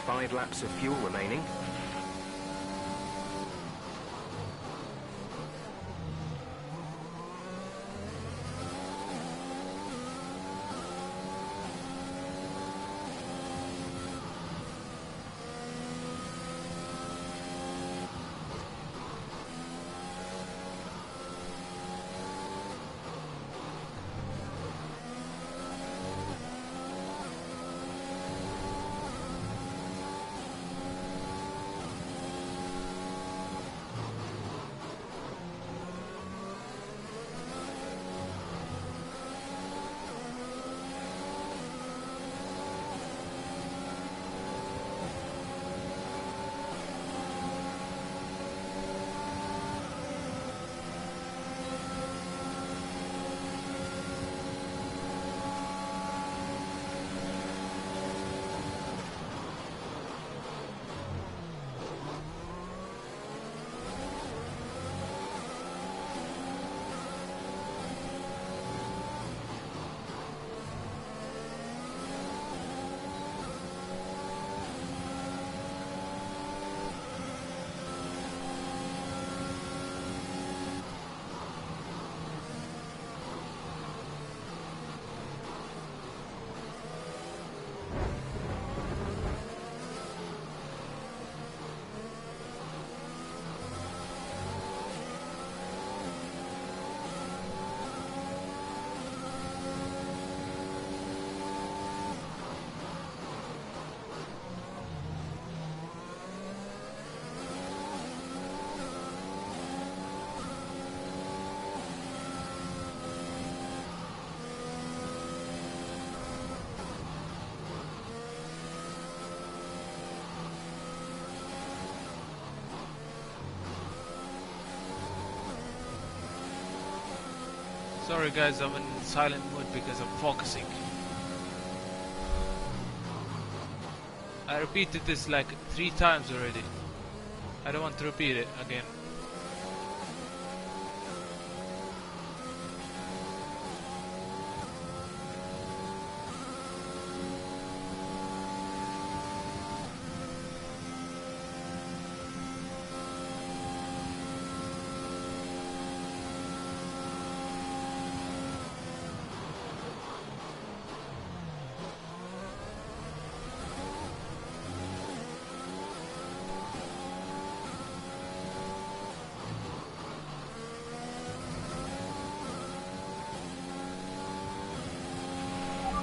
5 laps of fuel remaining. Sorry guys, I'm in silent mode because I'm focusing. I repeated this like 3 times already. I don't want to repeat it again.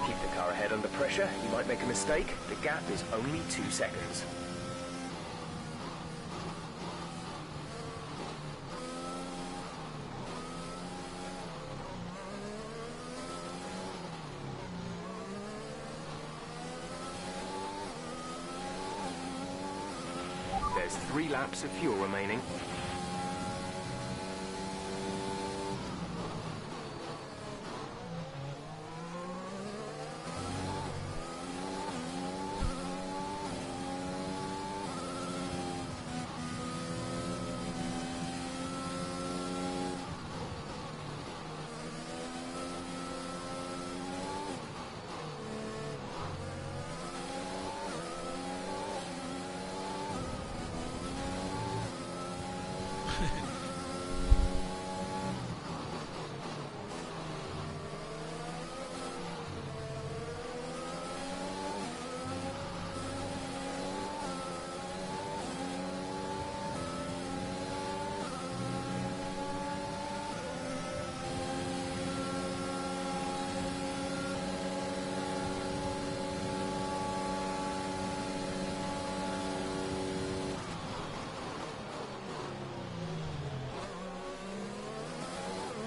Keep the car ahead under pressure. You might make a mistake. The gap is only 2 seconds. There's 3 laps of fuel remaining.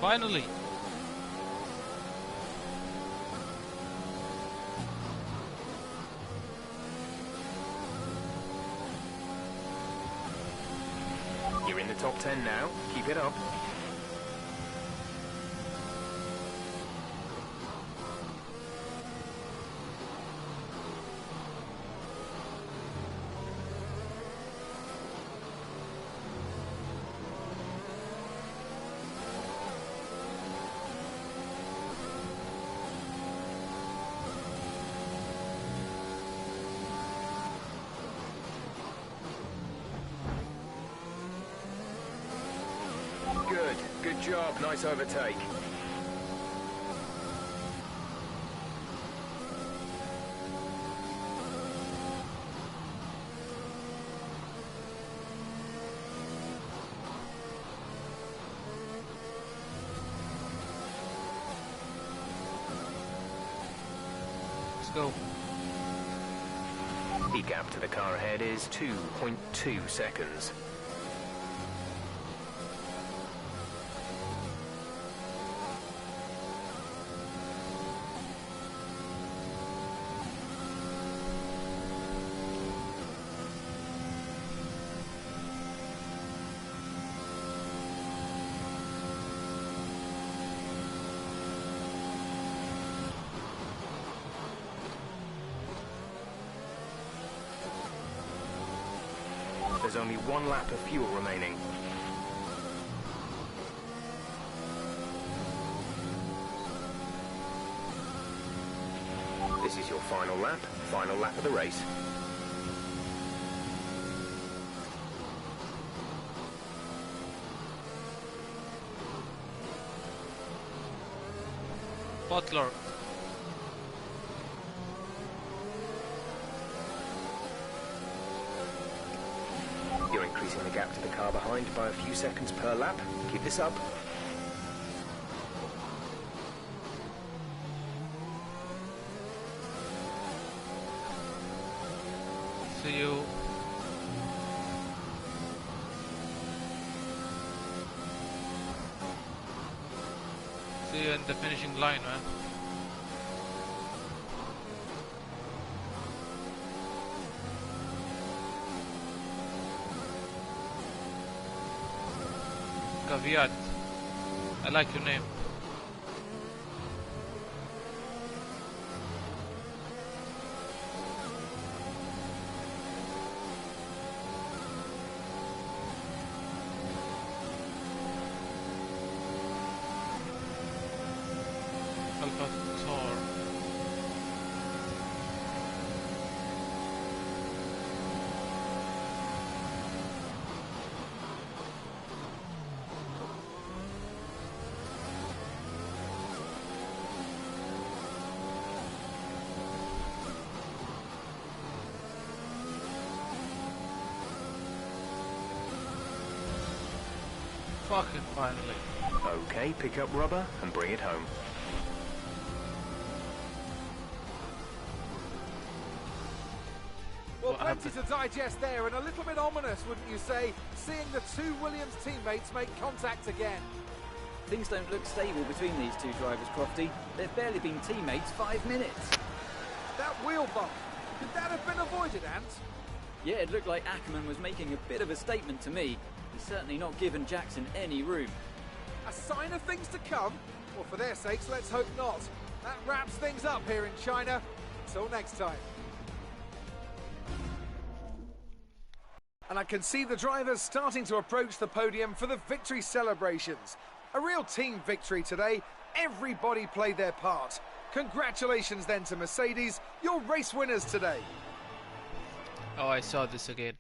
Finally! You're in the top 10 now. Keep it up. good. Good job. Nice overtake. Let's go. The gap to the car ahead is 2.2 seconds. There's only 1 lap of fuel remaining. This is your final lap of the race. Butler. You're increasing the gap to the car behind by a few seconds per lap. Keep this up. See you. See you in the finishing line, man. Caveat. I like your name. Fucking finally. Okay, pick up rubber and bring it home. Well, plenty to digest there, and a little bit ominous, wouldn't you say, seeing the two Williams teammates make contact again. Things don't look stable between these two drivers, Crofty. They've barely been teammates 5 minutes. That wheel bump, could that have been avoided, Ant? Yeah, it looked like Ackerman was making a bit of a statement to me. He's certainly not given Jackson any room. A sign of things to come? Well, for their sakes, let's hope not. That wraps things up here in China. Until next time. And I can see the drivers starting to approach the podium for the victory celebrations. A real team victory today. Everybody played their part. Congratulations then to Mercedes, your race winners today. Oh, I saw this again.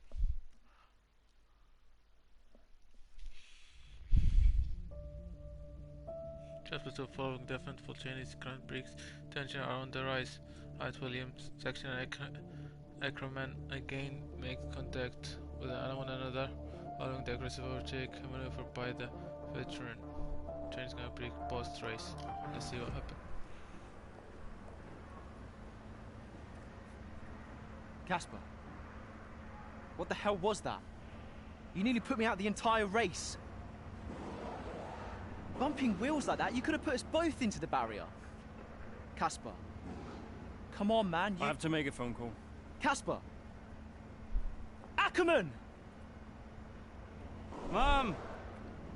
Just before following the event for Chinese Grand Prix, tension around the rise at Williams section and Ackerman again make contact with one another following the aggressive overtake maneuver by the veteran Chinese Grand Prix post-race. Let's see what happened. Casper, what the hell was that? You nearly put me out the entire race. Bumping wheels like that, you could have put us both into the barrier. Casper, come on, man. I have to make a phone call. Casper! Ackerman! Mom!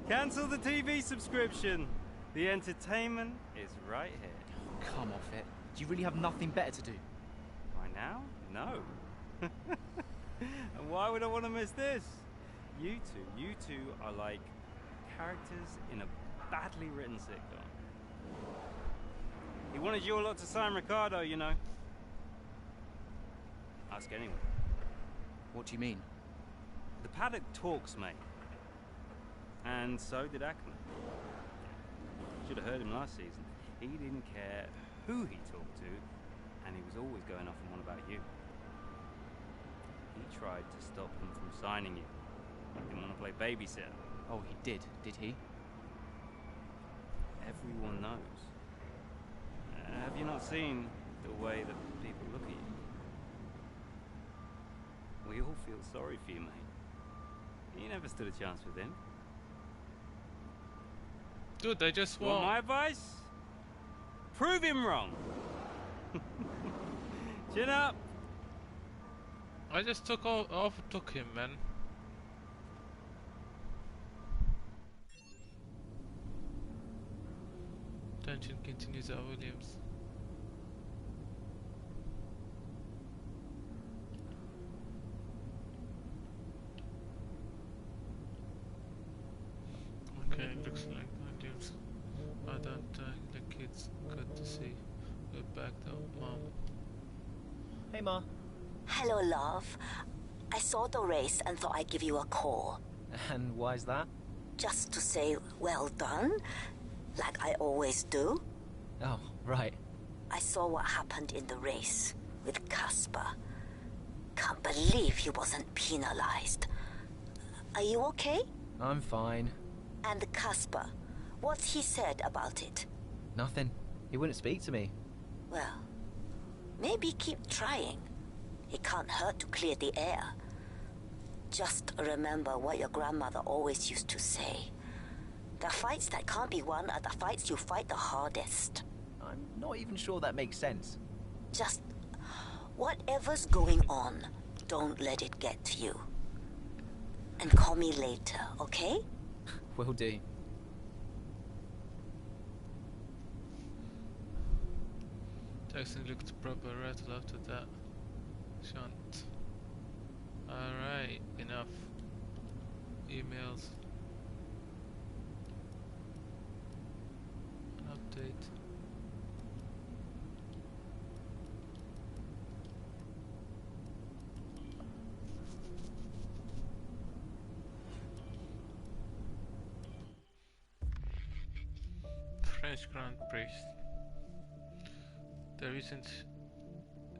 Cancel the TV subscription. The entertainment is right here. Come off it. Do you really have nothing better to do? Right now? No. And why would I want to miss this? You two are like characters in a badly written sitcom. He wanted your lot to sign Ricardo, you know. Ask anyone. What do you mean? The paddock talks, mate. And And so did Ackerman. Should have heard him last season. He didn't care who he talked to, and he was always going off on one about you. He tried to stop them from signing you. He didn't want to play babysitter. Oh, he did he? Everyone knows. Have you not seen the way that people look at you? We all feel sorry for you, mate. You never stood a chance with him. Dude, I just Want want my advice? Prove him wrong. Chin up. I just took him, man. Tension continues at Williams. Okay, looks like Williams. I don't think the kids got to see. We're back though, Mom. Hey, Ma. Hello, love. I saw the race and thought I'd give you a call. And why's that? Just to say well done, like I always do. Oh, right. I saw what happened in the race with Casper. Can't believe he wasn't penalized. Are you okay? I'm fine. And Casper, what's he said about it? Nothing. He wouldn't speak to me. Well, maybe keep trying. It can't hurt to clear the air. Just remember what your grandmother always used to say. The fights that can't be won are the fights you fight the hardest. I'm not even sure that makes sense. Just whatever's going on, don't let it get to you. And call me later, okay? Will do. Jackson looked proper rattled after that. Shunt. Alright, enough. Emails. An update. French Grand Prix. The recent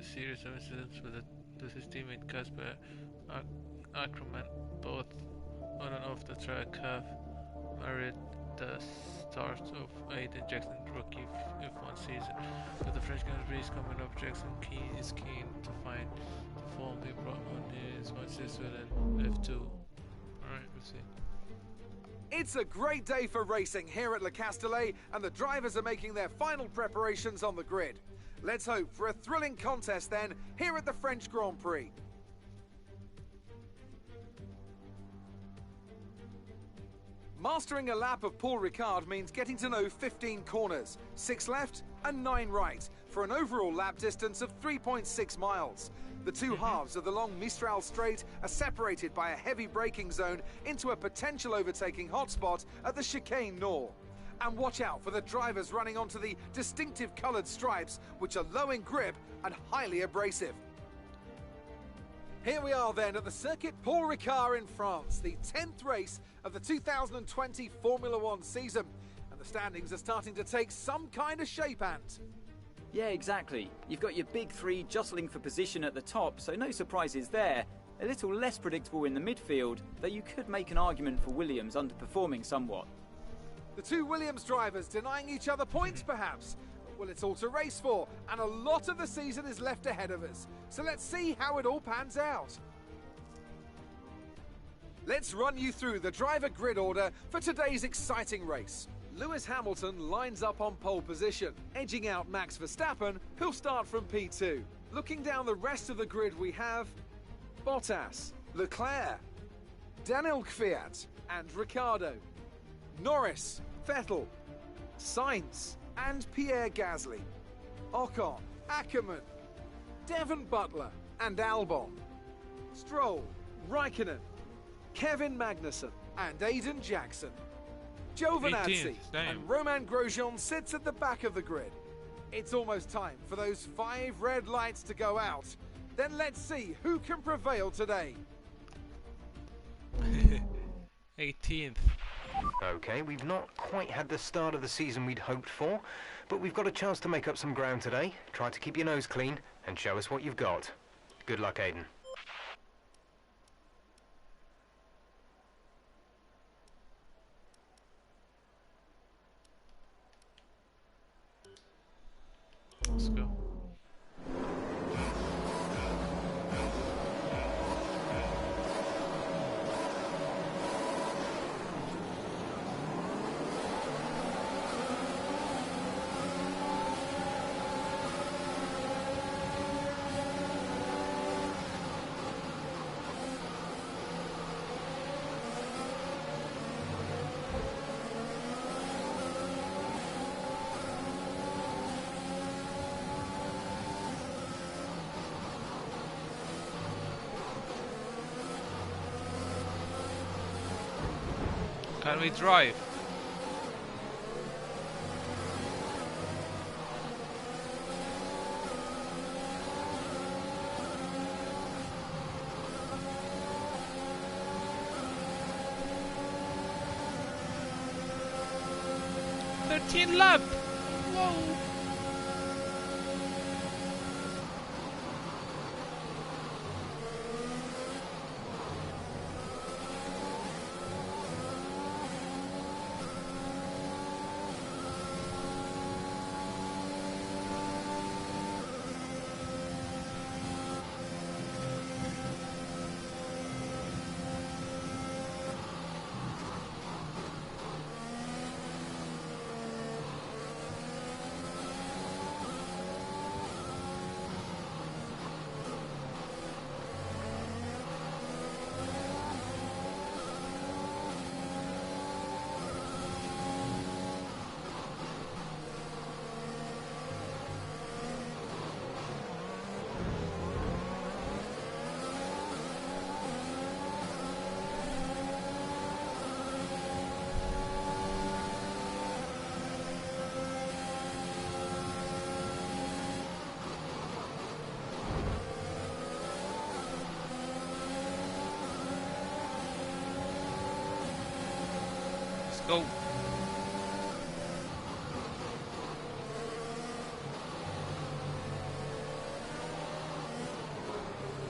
series of incidents with his teammate Casper Ackerman, both on and off the track, have marred the start of Aidan Jackson's rookie F1 season. With the French Grand Prix coming up, Jackson is keen to find the form he brought on his one season in F2. Alright, we'll see. It's a great day for racing here at Le Castellet, and the drivers are making their final preparations on the grid. Let's hope for a thrilling contest then, here at the French Grand Prix. Mastering a lap of Paul Ricard means getting to know 15 corners, 6 left and 9 right, for an overall lap distance of 3.6 miles. The two halves of the long Mistral Straight are separated by a heavy braking zone into a potential overtaking hotspot at the Chicane Nord. And watch out for the drivers running onto the distinctive coloured stripes, which are low in grip and highly abrasive. Here we are then at the Circuit Paul Ricard in France, the 10th race of the 2020 Formula One season. And the standings are starting to take some kind of shape, Ant. Yeah, exactly. You've got your big three jostling for position at the top, so no surprises there. A little less predictable in the midfield, though you could make an argument for Williams underperforming somewhat. The two Williams drivers denying each other points, perhaps? Well, it's all to race for, and a lot of the season is left ahead of us. So let's see how it all pans out. Let's run you through the driver grid order for today's exciting race. Lewis Hamilton lines up on pole position, edging out Max Verstappen, who'll start from P2. Looking down the rest of the grid, we have Bottas, Leclerc, Daniel Kvyat, and Ricciardo, Norris, Vettel, Sainz, and Pierre Gasly, Ocon, Ackerman, Devon Butler, and Albon, Stroll, Raikkonen, Kevin Magnussen, and Aidan Jackson. Giovinazzi and Romain Grosjean sits at the back of the grid. It's almost time for those 5 red lights to go out. Then let's see who can prevail today. 18th. Okay, we've not quite had the start of the season we'd hoped for, but we've got a chance to make up some ground today. Try to keep your nose clean and show us what you've got. Good luck, Aidan. Let's go. Can we drive? Lap. Whoa. Go.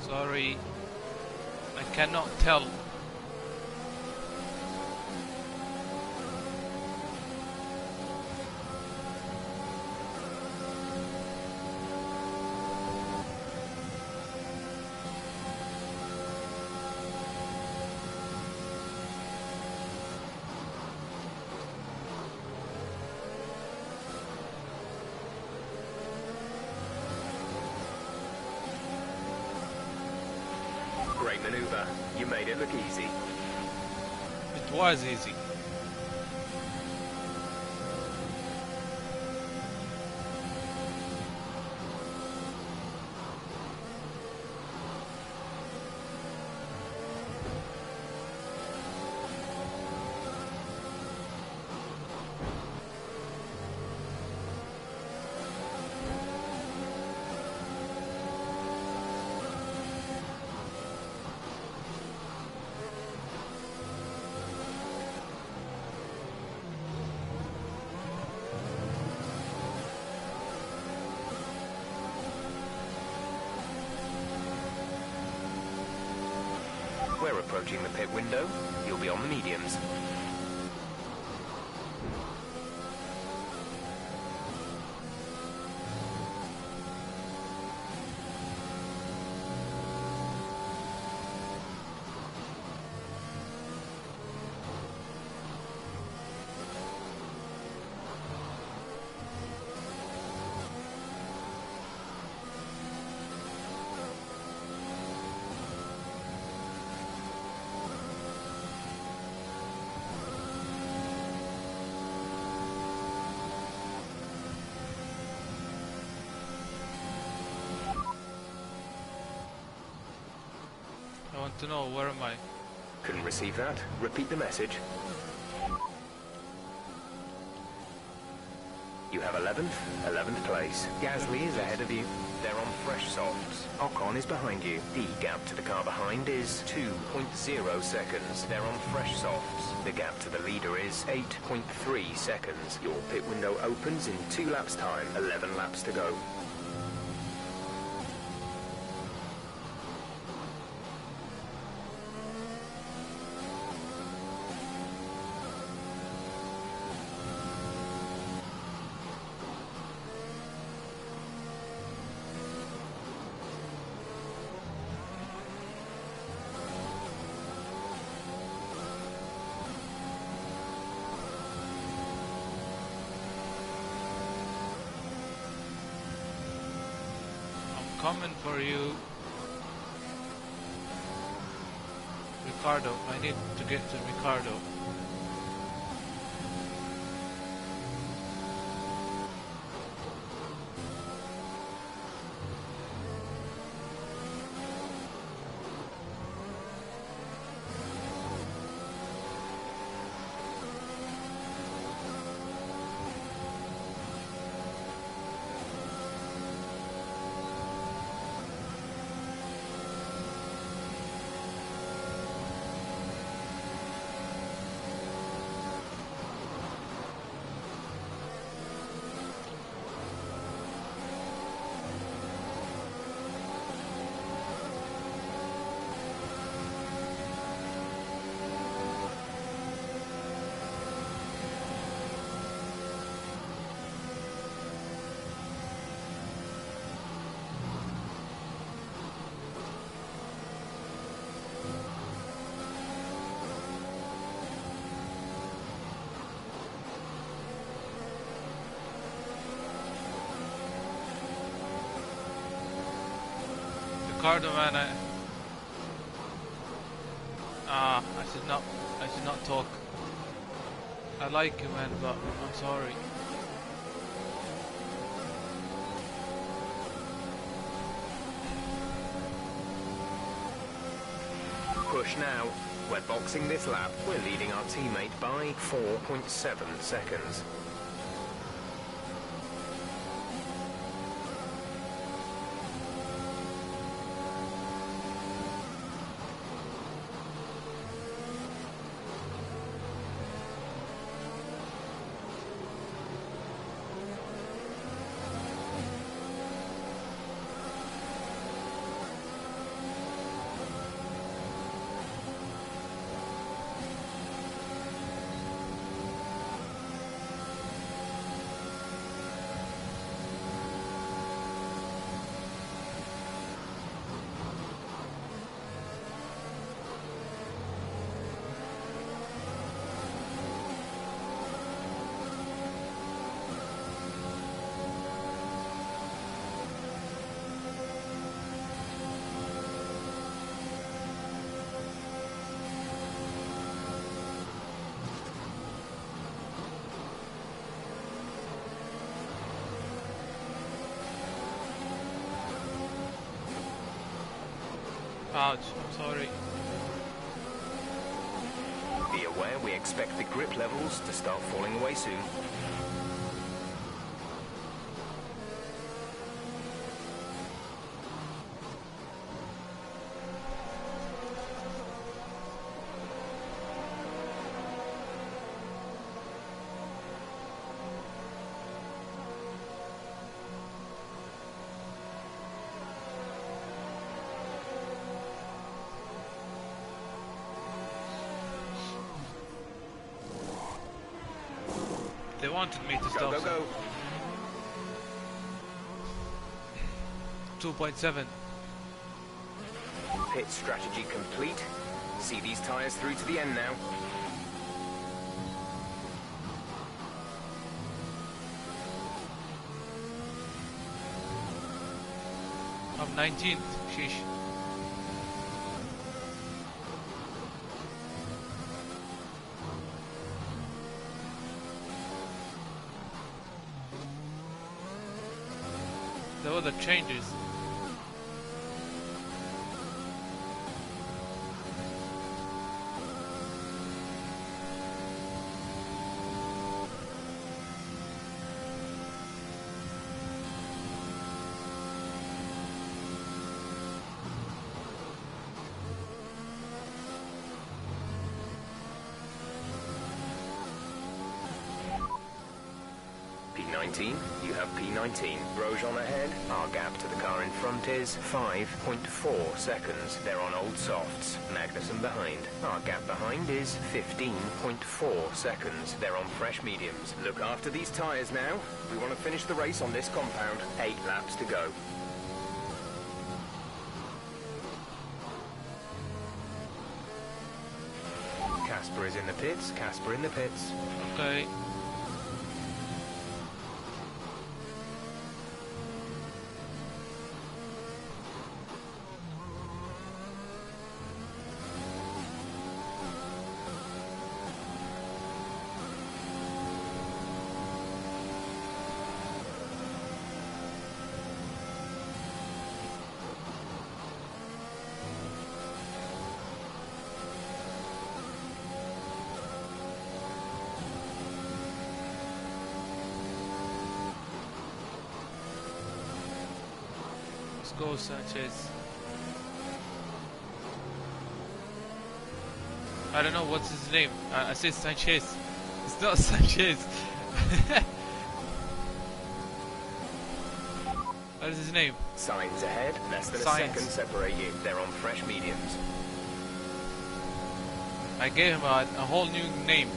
Sorry, I cannot tell. Great maneuver. You made it look easy. It was easy. We're approaching the pit window. You'll be on the mediums. I want to know, where am I? Couldn't receive that. Repeat the message. You have 11th place. Gasly is ahead of you. They're on fresh softs. Ocon is behind you. The gap to the car behind is 2.0 seconds. They're on fresh softs. The gap to the leader is 8.3 seconds. Your pit window opens in 2 laps time. 11 laps to go. Coming for you, Ricardo. I need to get to Ricardo. Ricardo, man, I should not talk. I like you, man, but I'm sorry. Push now. We're boxing this lap. We're leading our teammate by 4.7 seconds. Ouch, I'm sorry. Be aware we expect the grip levels to start falling away soon. They wanted me to stop. Go. 2.7. Pit strategy complete. See these tyres through to the end now. I'm 19th. Sheesh. There were the changes. P19, you have P19. Grosjean ahead. Our gap to the car in front is 5.4 seconds. They're on old softs. Magnussen behind. Our gap behind is 15.4 seconds. They're on fresh mediums. Look after these tyres now. We want to finish the race on this compound. 8 laps to go. Casper is in the pits. Casper in the pits. Okay. Go Sanchez. I don't know what's his name. I said Sanchez. It's not Sanchez. What is his name? Signs ahead. Less than a second separate you. They're on fresh mediums. I gave him a whole new name.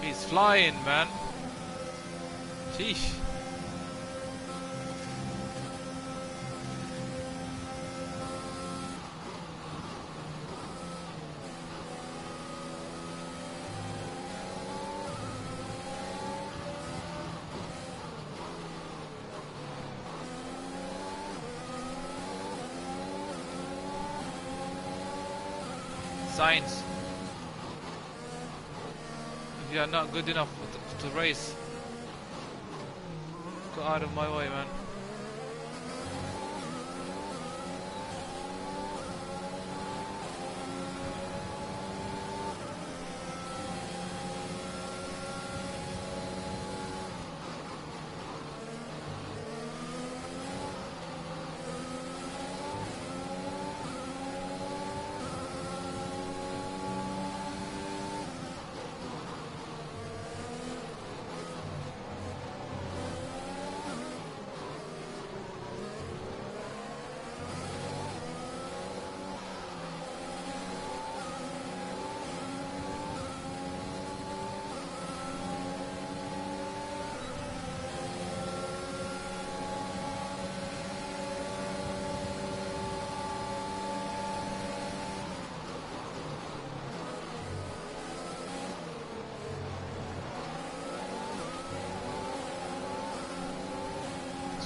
He's flying, man. Sheesh. Signs. If you are not good enough to race, go out of my way, man.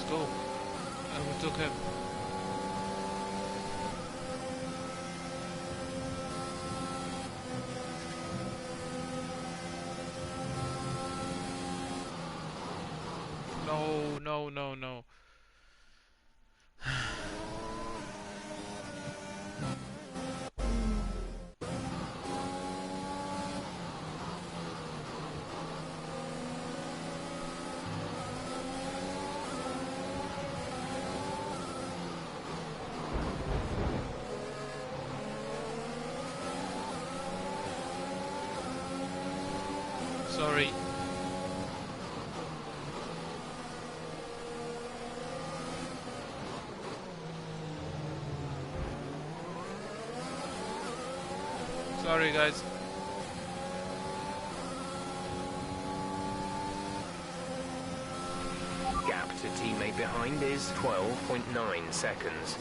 Go. And we took him. No, no, no, no. Sorry. Sorry, guys. Gap to teammate behind is 12.9 seconds.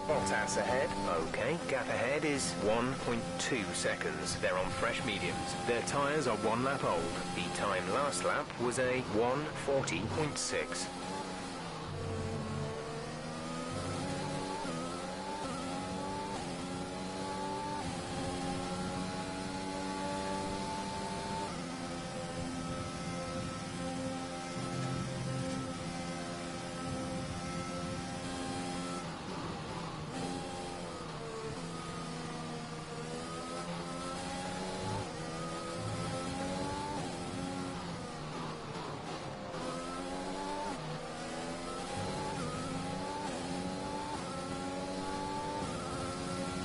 Bottas ahead. Okay, gap ahead is 1.2 seconds. They're on fresh mediums. Their tyres are 1 lap old. The time last lap was a 1:40.6.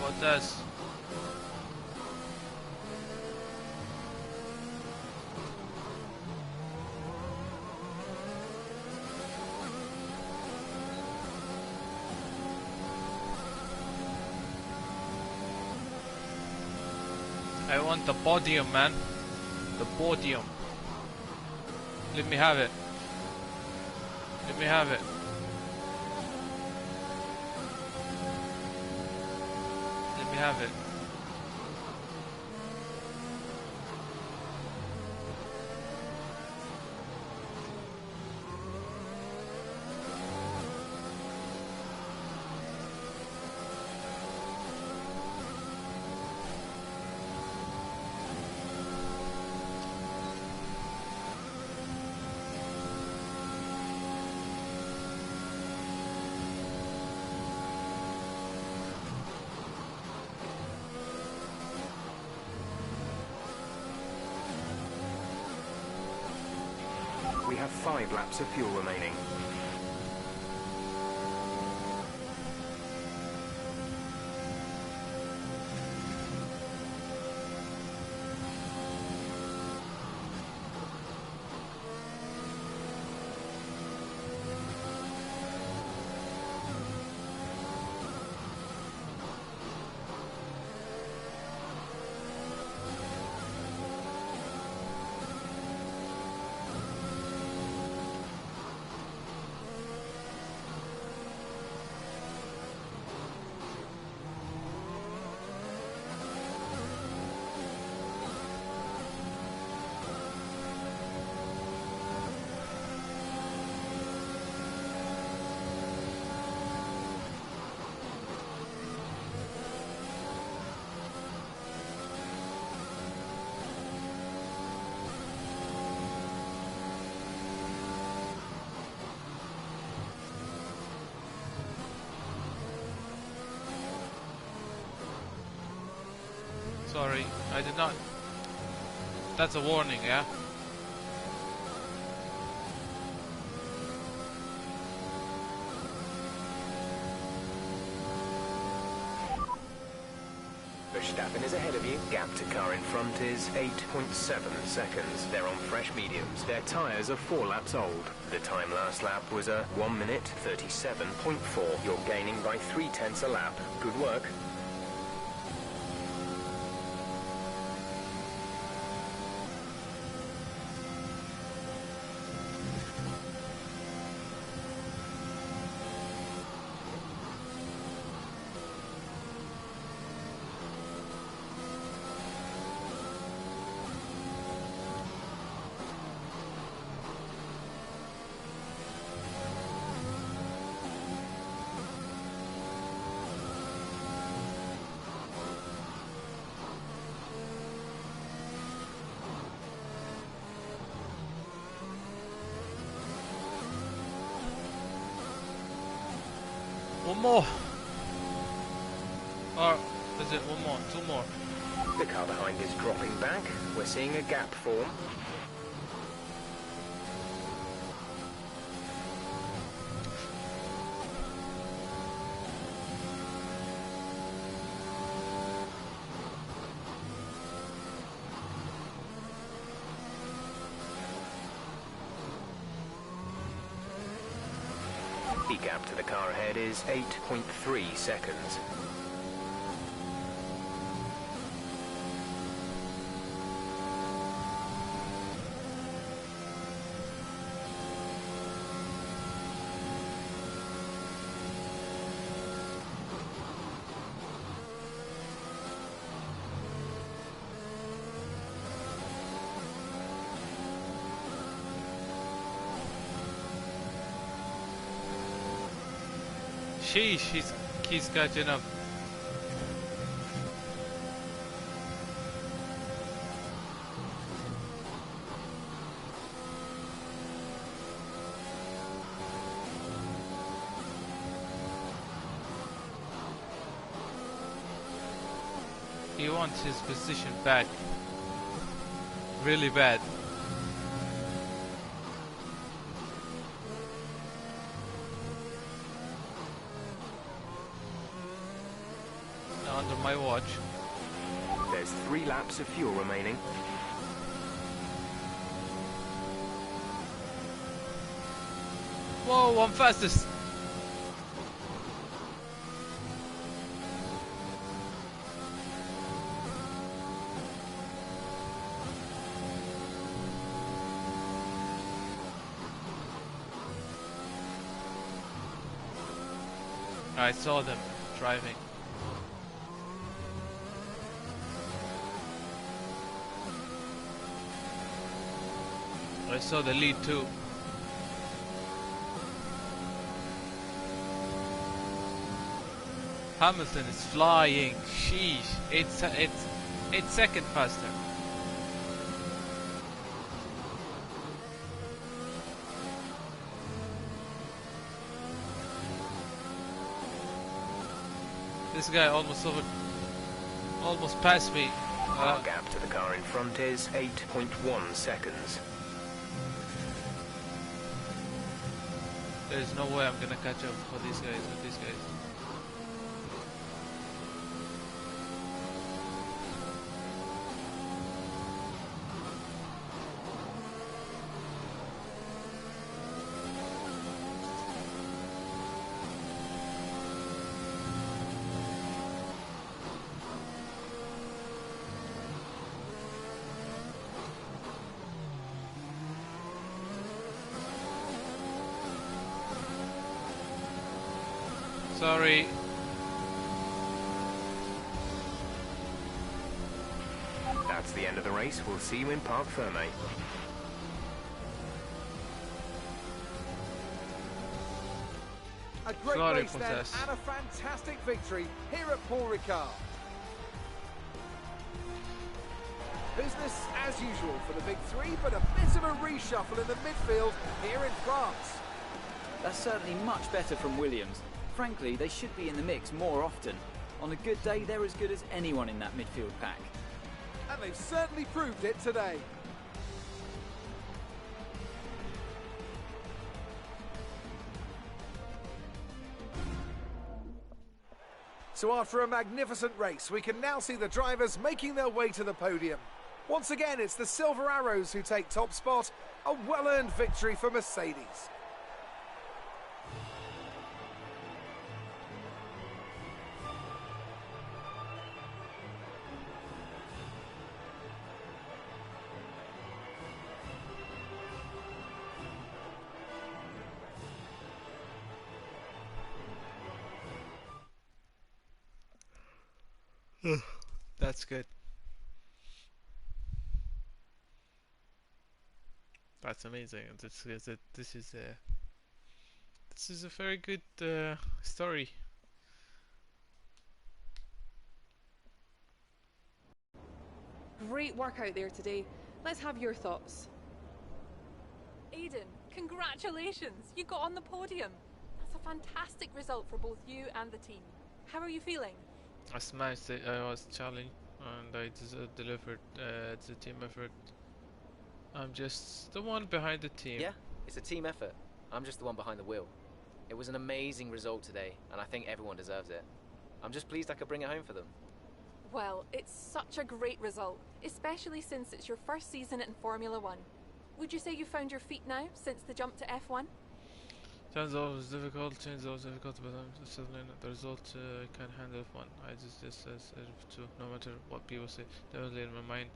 What does? I want the podium, man. The podium. Let me have it. Let me have it. Let me have it. We have 5 laps of fuel remaining. Sorry, I did not. That's a warning, yeah? Verstappen is ahead of you. Gap to car in front is 8.7 seconds. They're on fresh mediums. Their tyres are 4 laps old. The time last lap was a 1 minute 37.4. You're gaining by 0.3 a lap. Good work. One more. Or is it one more? 2 more. The car behind is dropping back. We're seeing a gap form. The gap to the car ahead is 8.3 seconds. Sheesh, he's catching up. He wants his position back. Really bad. my watch. There's 3 laps of fuel remaining. Whoa, I'm fastest. I saw them driving. I saw the lead too. Hamilton is flying. Sheesh. It's 8 seconds faster. This guy almost passed me. Our gap to the car in front is 8.1 seconds. There's no way I'm gonna catch up for these guys with these guys. Sorry. That's the end of the race. We'll see you in Parc Ferme. A great Sorry, race then, Princess. and a fantastic victory here at Paul Ricard. Business as usual for the big three, but a bit of a reshuffle in the midfield here in France. That's certainly much better from Williams. Frankly, they should be in the mix more often. On a good day, they're as good as anyone in that midfield pack. And they've certainly proved it today. So after a magnificent race, we can now see the drivers making their way to the podium. Once again, it's the Silver Arrows who take top spot. A well-earned victory for Mercedes. That's good. That's amazing. This is a very good story. Great work out there today. Let's have your thoughts. Aidan, congratulations! You got on the podium. That's a fantastic result for both you and the team. How are you feeling? I smashed it. I was challenged and I delivered the team effort. I'm just the one behind the team. Yeah, it's a team effort. I'm just the one behind the wheel. It was an amazing result today, and I think everyone deserves it. I'm just pleased I could bring it home for them. Well, it's such a great result, especially since it's your first season in Formula One. Would you say you found your feet now since the jump to F1? Change was difficult, but I'm just settling the result. I can handle one. I just as to no matter what people say. Definitely in my mind,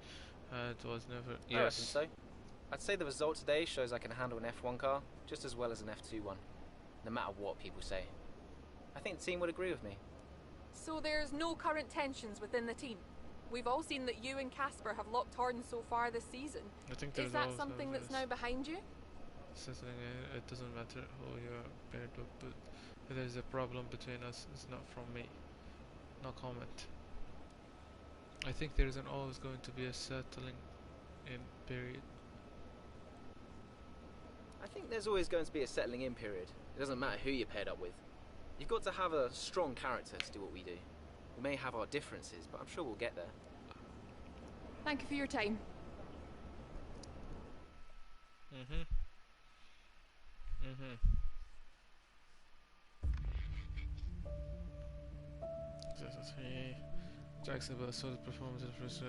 it was never. I reckon so. I'd say the result today shows I can handle an F1 car just as well as an F2 one, no matter what people say. I think the team would agree with me. So there's no current tensions within the team. We've all seen that you and Casper have locked horns so far this season. I think is that something that's now behind you? It doesn't matter who you are paired with, but if there's a problem between us, it's not from me. No comment. I think there isn't always going to be a settling in period. I think there's always going to be a settling in period. It doesn't matter who you're paired up with. You've got to have a strong character to do what we do. We may have our differences, but I'm sure we'll get there. Thank you for your time. Jackson with a solid performance and first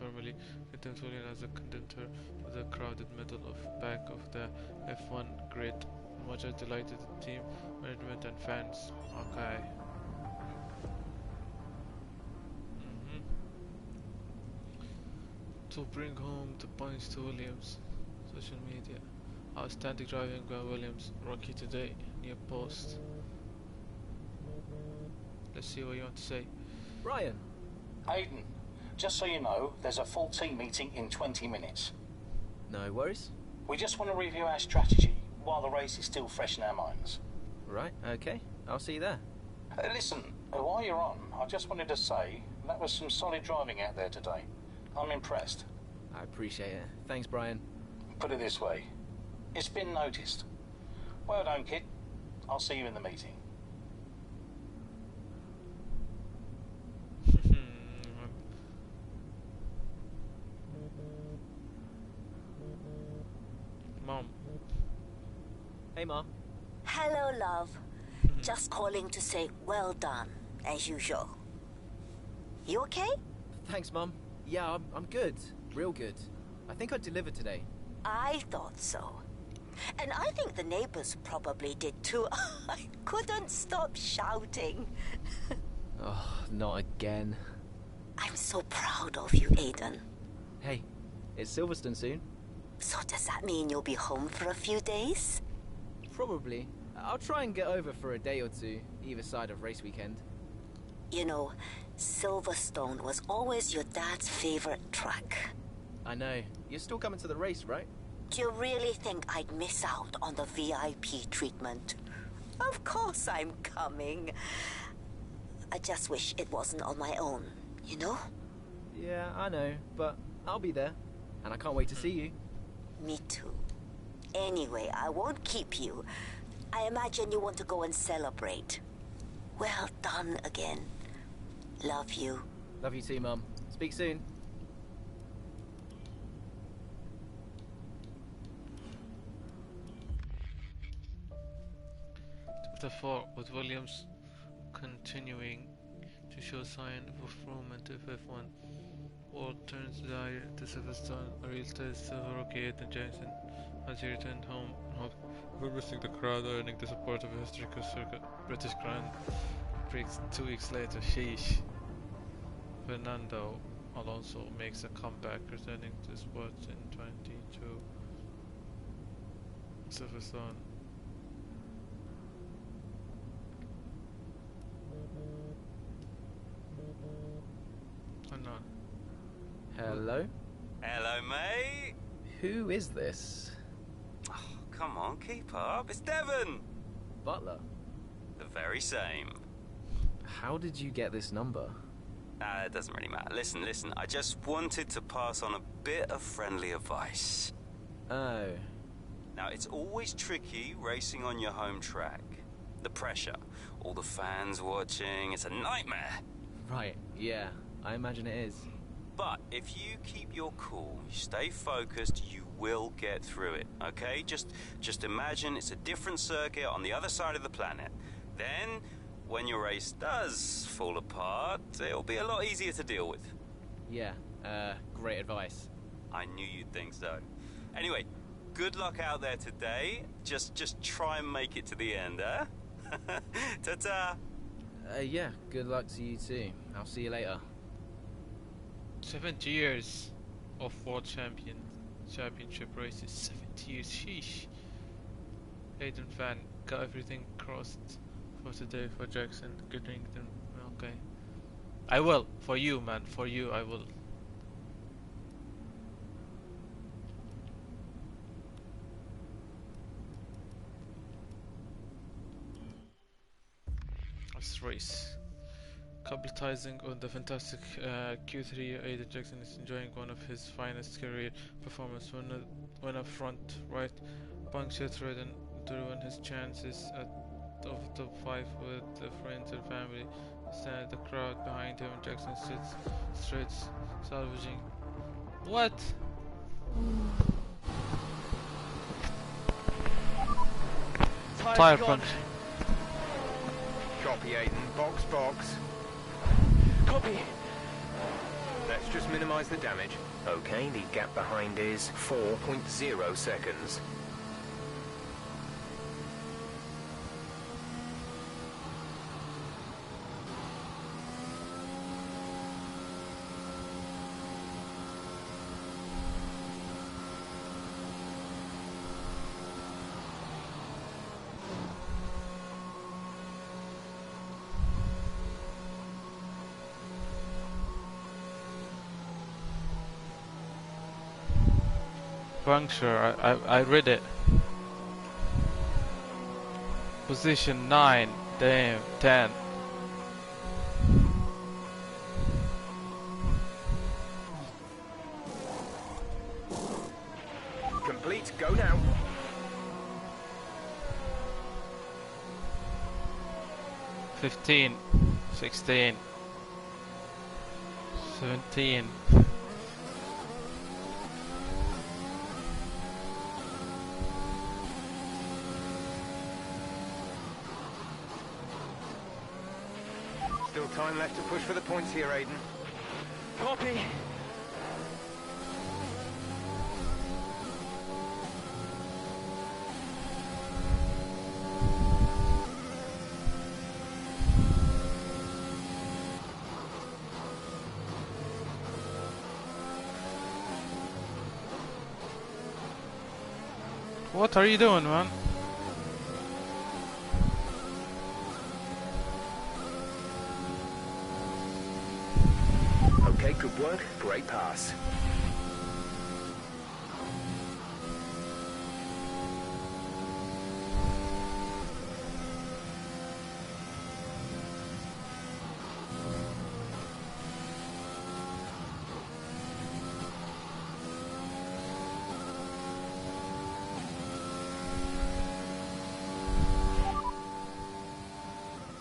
firmly condemned Williams as a contender for the crowded middle of back of the F1 grid. Much has delighted the team, management and fans. Okay. To bring home the points to Williams. Social media. Outstanding driving by Williams. Rookie today. New post. Let's see what you want to say. Brian. Aidan, just so you know, there's a full team meeting in 20 minutes. No worries. We just want to review our strategy while the race is still fresh in our minds. Right, okay. I'll see you there. Listen, while you're on, I just wanted to say that was some solid driving out there today. I'm impressed. I appreciate it. Thanks, Brian. Put it this way, it's been noticed. Well done, kid. I'll see you in the meeting. Mom. Hey, Mom. Hello, love. Just calling to say well done, as usual. You okay? Thanks, Mom. Yeah, I'm good. Real good. I think I delivered today. I thought so. And I think the neighbors probably did too. I couldn't stop shouting. Oh, not again. I'm so proud of you, Aidan. Hey, it's Silverstone soon. So does that mean you'll be home for a few days? Probably. I'll try and get over for a day or two, either side of race weekend. You know, Silverstone was always your dad's favorite track. I know. You're still coming to the race, right? Do you really think I'd miss out on the VIP treatment? Of course I'm coming. I just wish it wasn't on my own, you know? Yeah, I know, but I'll be there. And I can't wait to see you. Me too. Anyway, I won't keep you. I imagine you want to go and celebrate. Well done again. Love you. Love you too, Mum. Speak soon. Chapter 4, with Williams continuing to show sign of improvement if F1 World turns dire to Silverstone, a real test of rookie Aidan Jackson as he returned home and hoped for missing the crowd, earning the support of a historical circuit British Grand Prix 2 weeks later. Sheesh. Fernando Alonso makes a comeback, returning to sports in 22 Silverstone. Hello? Hello, mate. Who is this? Oh, come on, keep up. It's Devon. Butler? The very same. How did you get this number? It doesn't really matter. Listen, I just wanted to pass on a bit of friendly advice. Oh. Now, it's always tricky racing on your home track. The pressure, all the fans watching, it's a nightmare. Right, yeah, I imagine it is. But if you keep your cool, you stay focused, you will get through it, okay? Just imagine it's a different circuit on the other side of the planet. Then, when your race does fall apart, it'll be a lot easier to deal with. Yeah, great advice. I knew you'd think so. Anyway, good luck out there today. Just try and make it to the end, huh? Ta-ta! Yeah, good luck to you too. I'll see you later. 70 years of World Championship races. 70 years, sheesh. Aidan fan, got everything crossed for today for Jackson. Good Rington. Okay. I will. For you, man. For you, I will. Let's race. Capitalizing on the fantastic Q3, Aidan Jackson is enjoying one of his finest career performances when a front right punctured to ruin his chances of top 5 with the friends and family. Stand the crowd behind him. Jackson sits straight, salvaging. What? Tire punch. Copy, Aidan. Box. Copy. Let's just minimize the damage. Okay, the gap behind is 4.0 seconds. Puncture, I read it. Position 9, damn, 10. Complete, go now. $15, $16, $17. Still time left to push for the points here, Aidan. Copy. What are you doing, man? Okay, good work. Great pass.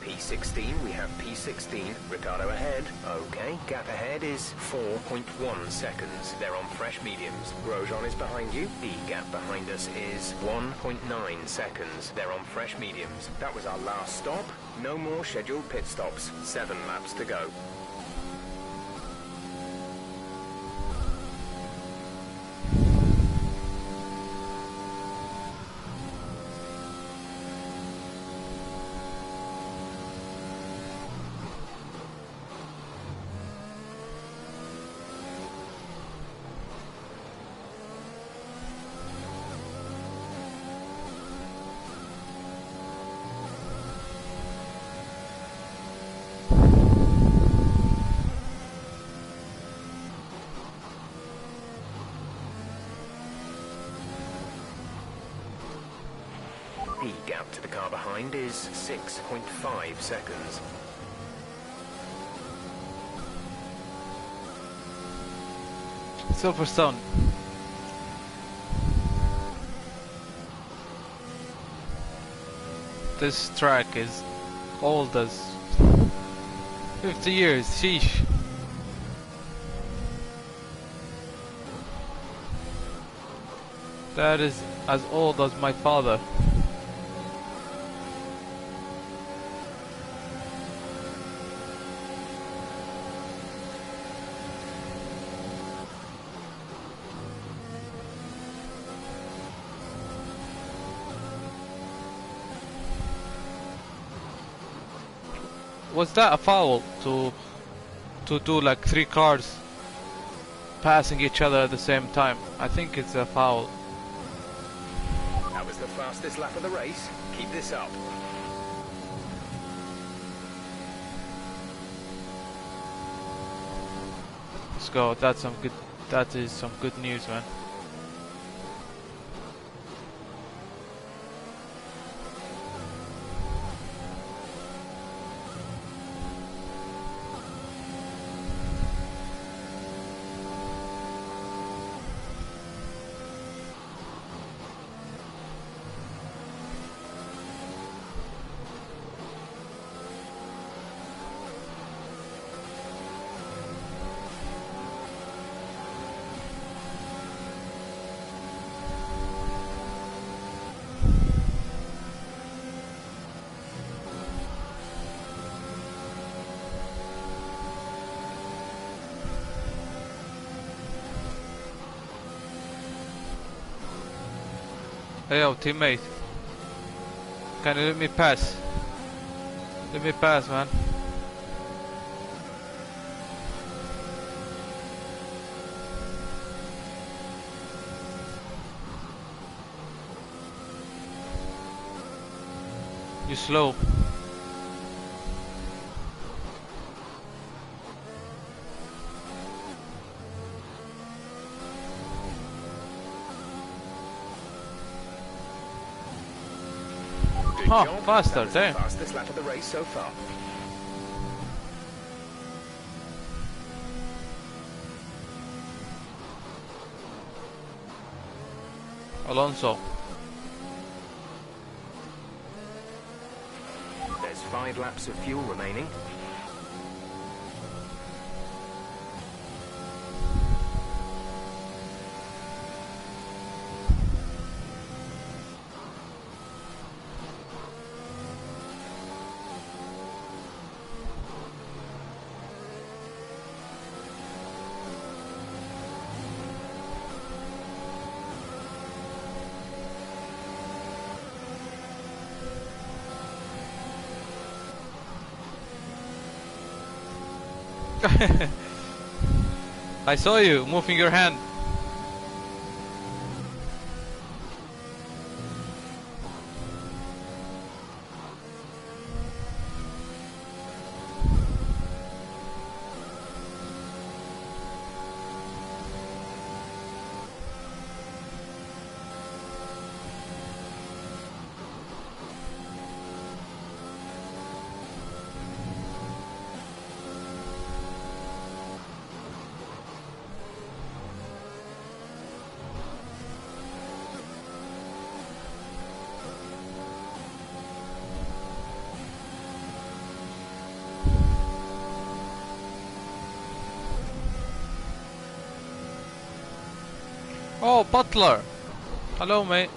P16, we have P16. Ricardo ahead. Okay, gap ahead is 4.1 seconds. They're on fresh mediums. Grosjean is behind you. The gap behind us is 1.9 seconds. They're on fresh mediums. That was our last stop. No more scheduled pit stops. 7 laps to go. The gap to the car behind is 6.5 seconds. Silverstone. This track is old as 50 years, sheesh. That is as old as my father. Was that a foul to do like 3 cars passing each other at the same time? I think it's a foul. That was the fastest lap of the race. Keep this up. Let's go. That's some good. That is some good news, man. Hey yo, teammate. Can you let me pass? Let me pass, man. You slow. Good Oh, job. faster, That was the damn. fastest lap of the race so far. Alonso. There's 5 laps of fuel remaining. I saw you moving your hand. Oh, Butler. Hello, mate.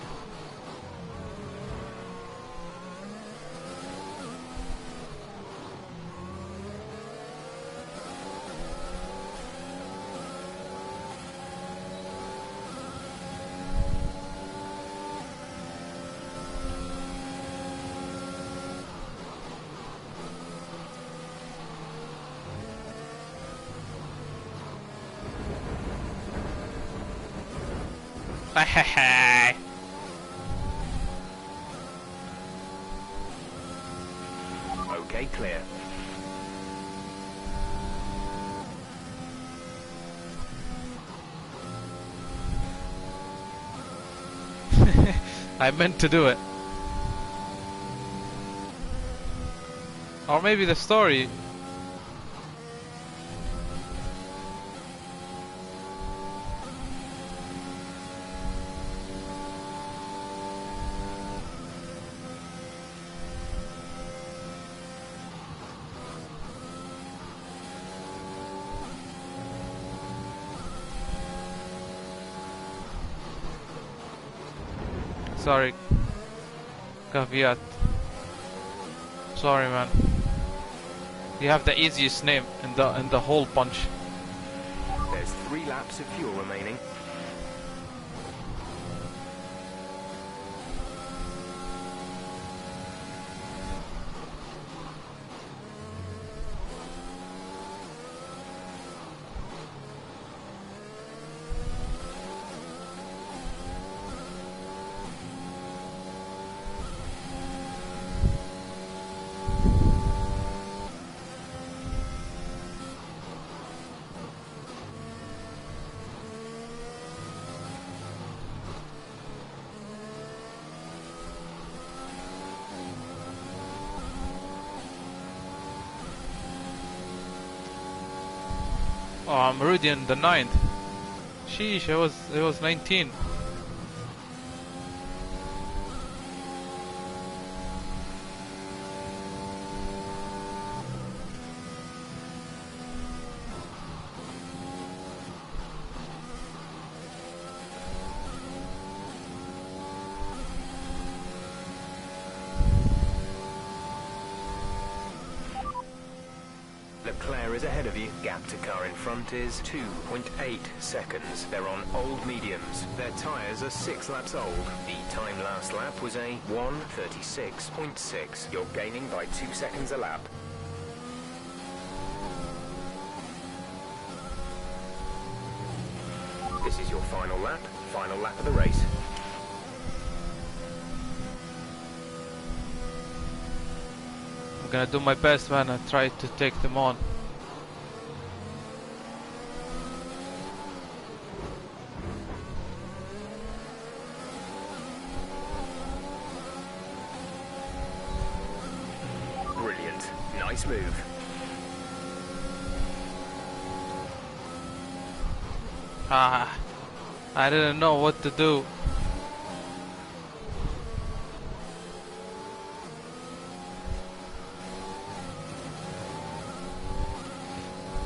Okay, clear. I meant to do it. Or maybe the story. Sorry. Caveat. Sorry, man. You have the easiest name in the whole bunch. There's 3 laps of fuel remaining. Oh, I'm Meridian the 9th. Sheesh, it was 19. Leclerc is ahead of you. Gap to car in front is 2.8 seconds. They're on old mediums. Their tyres are 6 laps old. The time last lap was a 1:36.6. You're gaining by 2 seconds a lap. This is your final lap of the race. I'm gonna do my best, man, and try to take them on. Brilliant. Nice move. I didn't know what to do.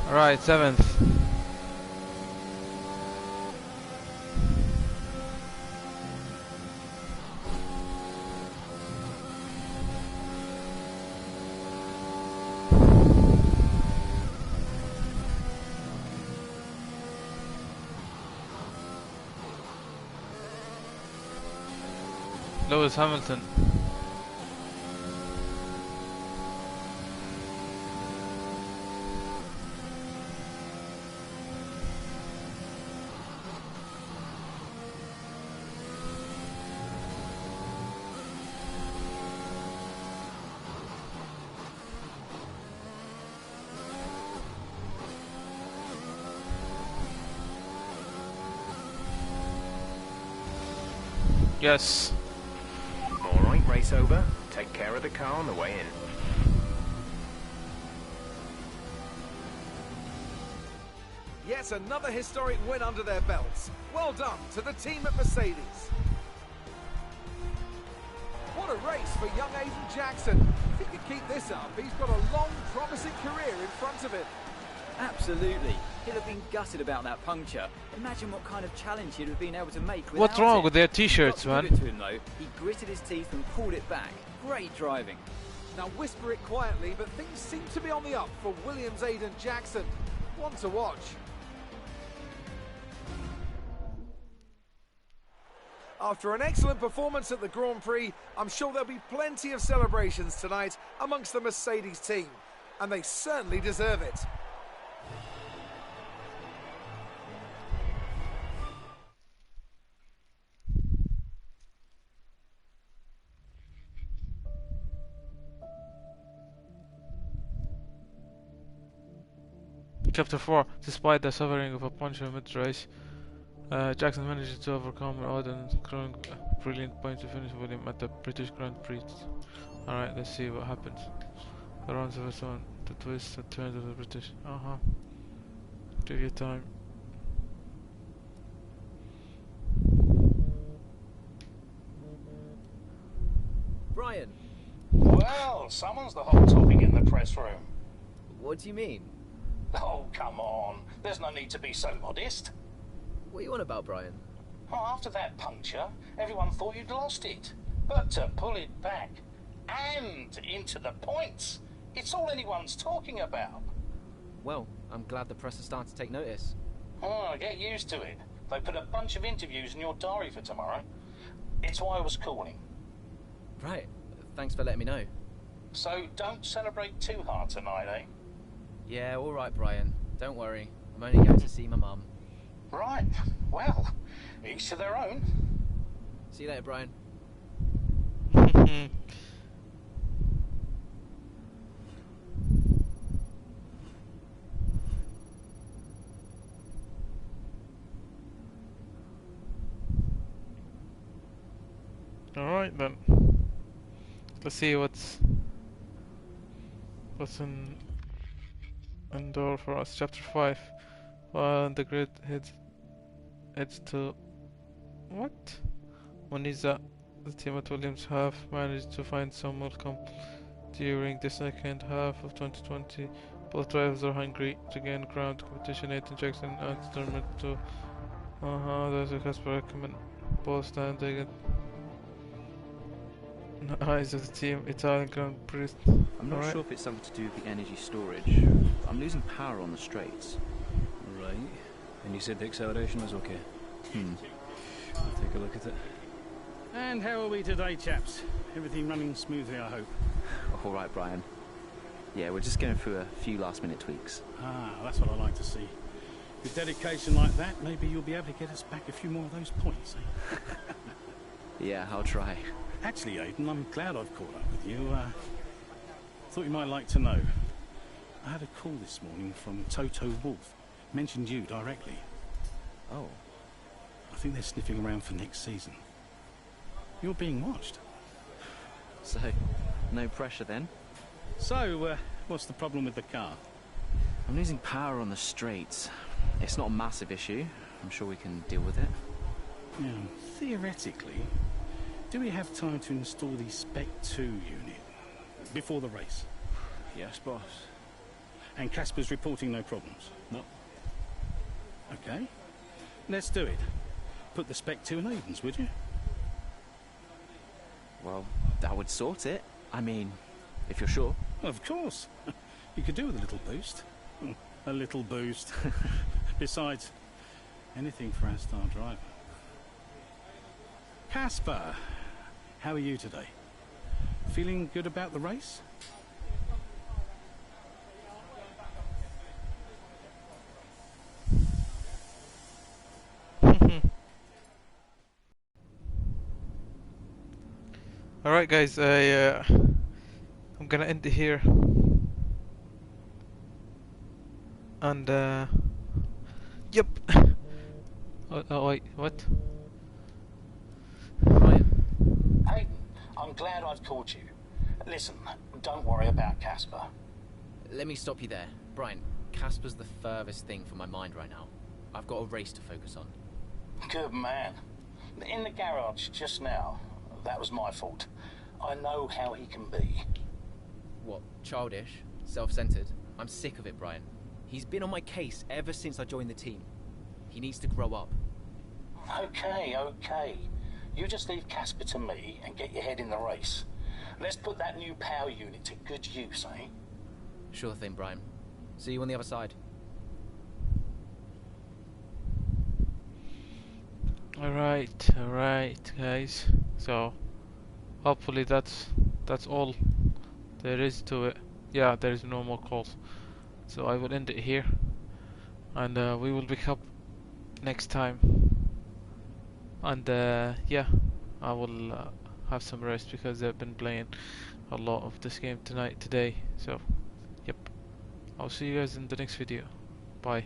Alright, 7th. Lewis Hamilton. Yes. Alright, race over. Take care of the car on the way in. Yet another historic win under their belts. Well done to the team at Mercedes. What a race for young Aidan Jackson. If he can keep this up, he's got a long, promising career in front of him. Absolutely. He'll have been gutted about that puncture. Imagine what kind of challenge he'd have been able to make without What's wrong it. with their t-shirts, Got to man? give it to him, though. He gritted his teeth and pulled it back. Great driving. Now whisper it quietly, but things seem to be on the up for Williams' Aidan Jackson. One to watch. After an excellent performance at the Grand Prix, I'm sure there'll be plenty of celebrations tonight amongst the Mercedes team. And they certainly deserve it. Chapter 4. Despite the suffering of a puncture mid-race, Jackson managed to overcome Aidan, scoring a brilliant point to finish with him at the British Grand Prix. Alright, let's see what happens. The rounds of a on the twists and turns of the British. Take your time. Brian. Well, someone's the hot topic in the press room. What do you mean? Oh, come on. There's no need to be so modest. What are you on about, Brian? Oh, after that puncture, everyone thought you'd lost it. But to pull it back and into the points, it's all anyone's talking about. Well, I'm glad the press is starting to take notice. Oh, get used to it. They put a bunch of interviews in your diary for tomorrow. It's why I was calling. Right. Thanks for letting me know. So don't celebrate too hard tonight, eh? Yeah, all right, Brian. Don't worry. I'm only going to see my mum. Right. Well, each to their own. See you later, Brian. Alright then. Let's see what's in door for us. Chapter 5. While the grid heads to what? Moniza, the team at Williams have managed to find some welcome during the second half of 2020. Both drivers are hungry to gain ground competition. Aidan Jackson and determined to there's a Casper Ackerman. Both standing Eyes of the team, Italian Grand Prix. I'm not Alright. sure if it's something to do with the energy storage. I'm losing power on the straights. Right. And you said the acceleration was okay? I'll take a look at it. And how are we today, chaps? Everything running smoothly, I hope. All right, Brian. Yeah, we're just going through a few last-minute tweaks. Ah, that's what I like to see. With dedication like that, maybe you'll be able to get us back a few more of those points, eh? Yeah, I'll try. Actually, Aidan, I'm glad I've caught up with you. Thought you might like to know. I had a call this morning from Toto Wolff. Mentioned you directly. Oh. I think they're sniffing around for next season. You're being watched. So, no pressure then? So, what's the problem with the car? I'm losing power on the straights. It's not a massive issue. I'm sure we can deal with it. Yeah, theoretically, do we have time to install the Spec 2 unit before the race? Yes, boss. And Casper's reporting no problems? No. Okay. Let's do it. Put the Spec 2 in Aidan's, would you? Well, that would sort it. I mean, if you're sure. Of course. You could do with a little boost. A little boost. Besides, anything for our star driver. Casper, how are you today? Feeling good about the race? Alright guys, I'm gonna end it here. And yep. Oh wait, what? Aidan, I'm glad I've called you. Listen, don't worry about Casper. Let me stop you there. Brian, Casper's the furthest thing from my mind right now. I've got a race to focus on. Good man. In the garage just now, that was my fault. I know how he can be. What, childish? Self-centered? I'm sick of it, Brian. He's been on my case ever since I joined the team. He needs to grow up. Okay. You just leave Casper to me and get your head in the race. Let's put that new power unit to good use, eh? Sure thing, Brian. See you on the other side. Alright guys. So hopefully that's all there is to it. Yeah, there is no more calls. So I will end it here. And we will pick up next time. And yeah, I will have some rest because I've been playing a lot of this game today. So yep, I'll see you guys in the next video. Bye.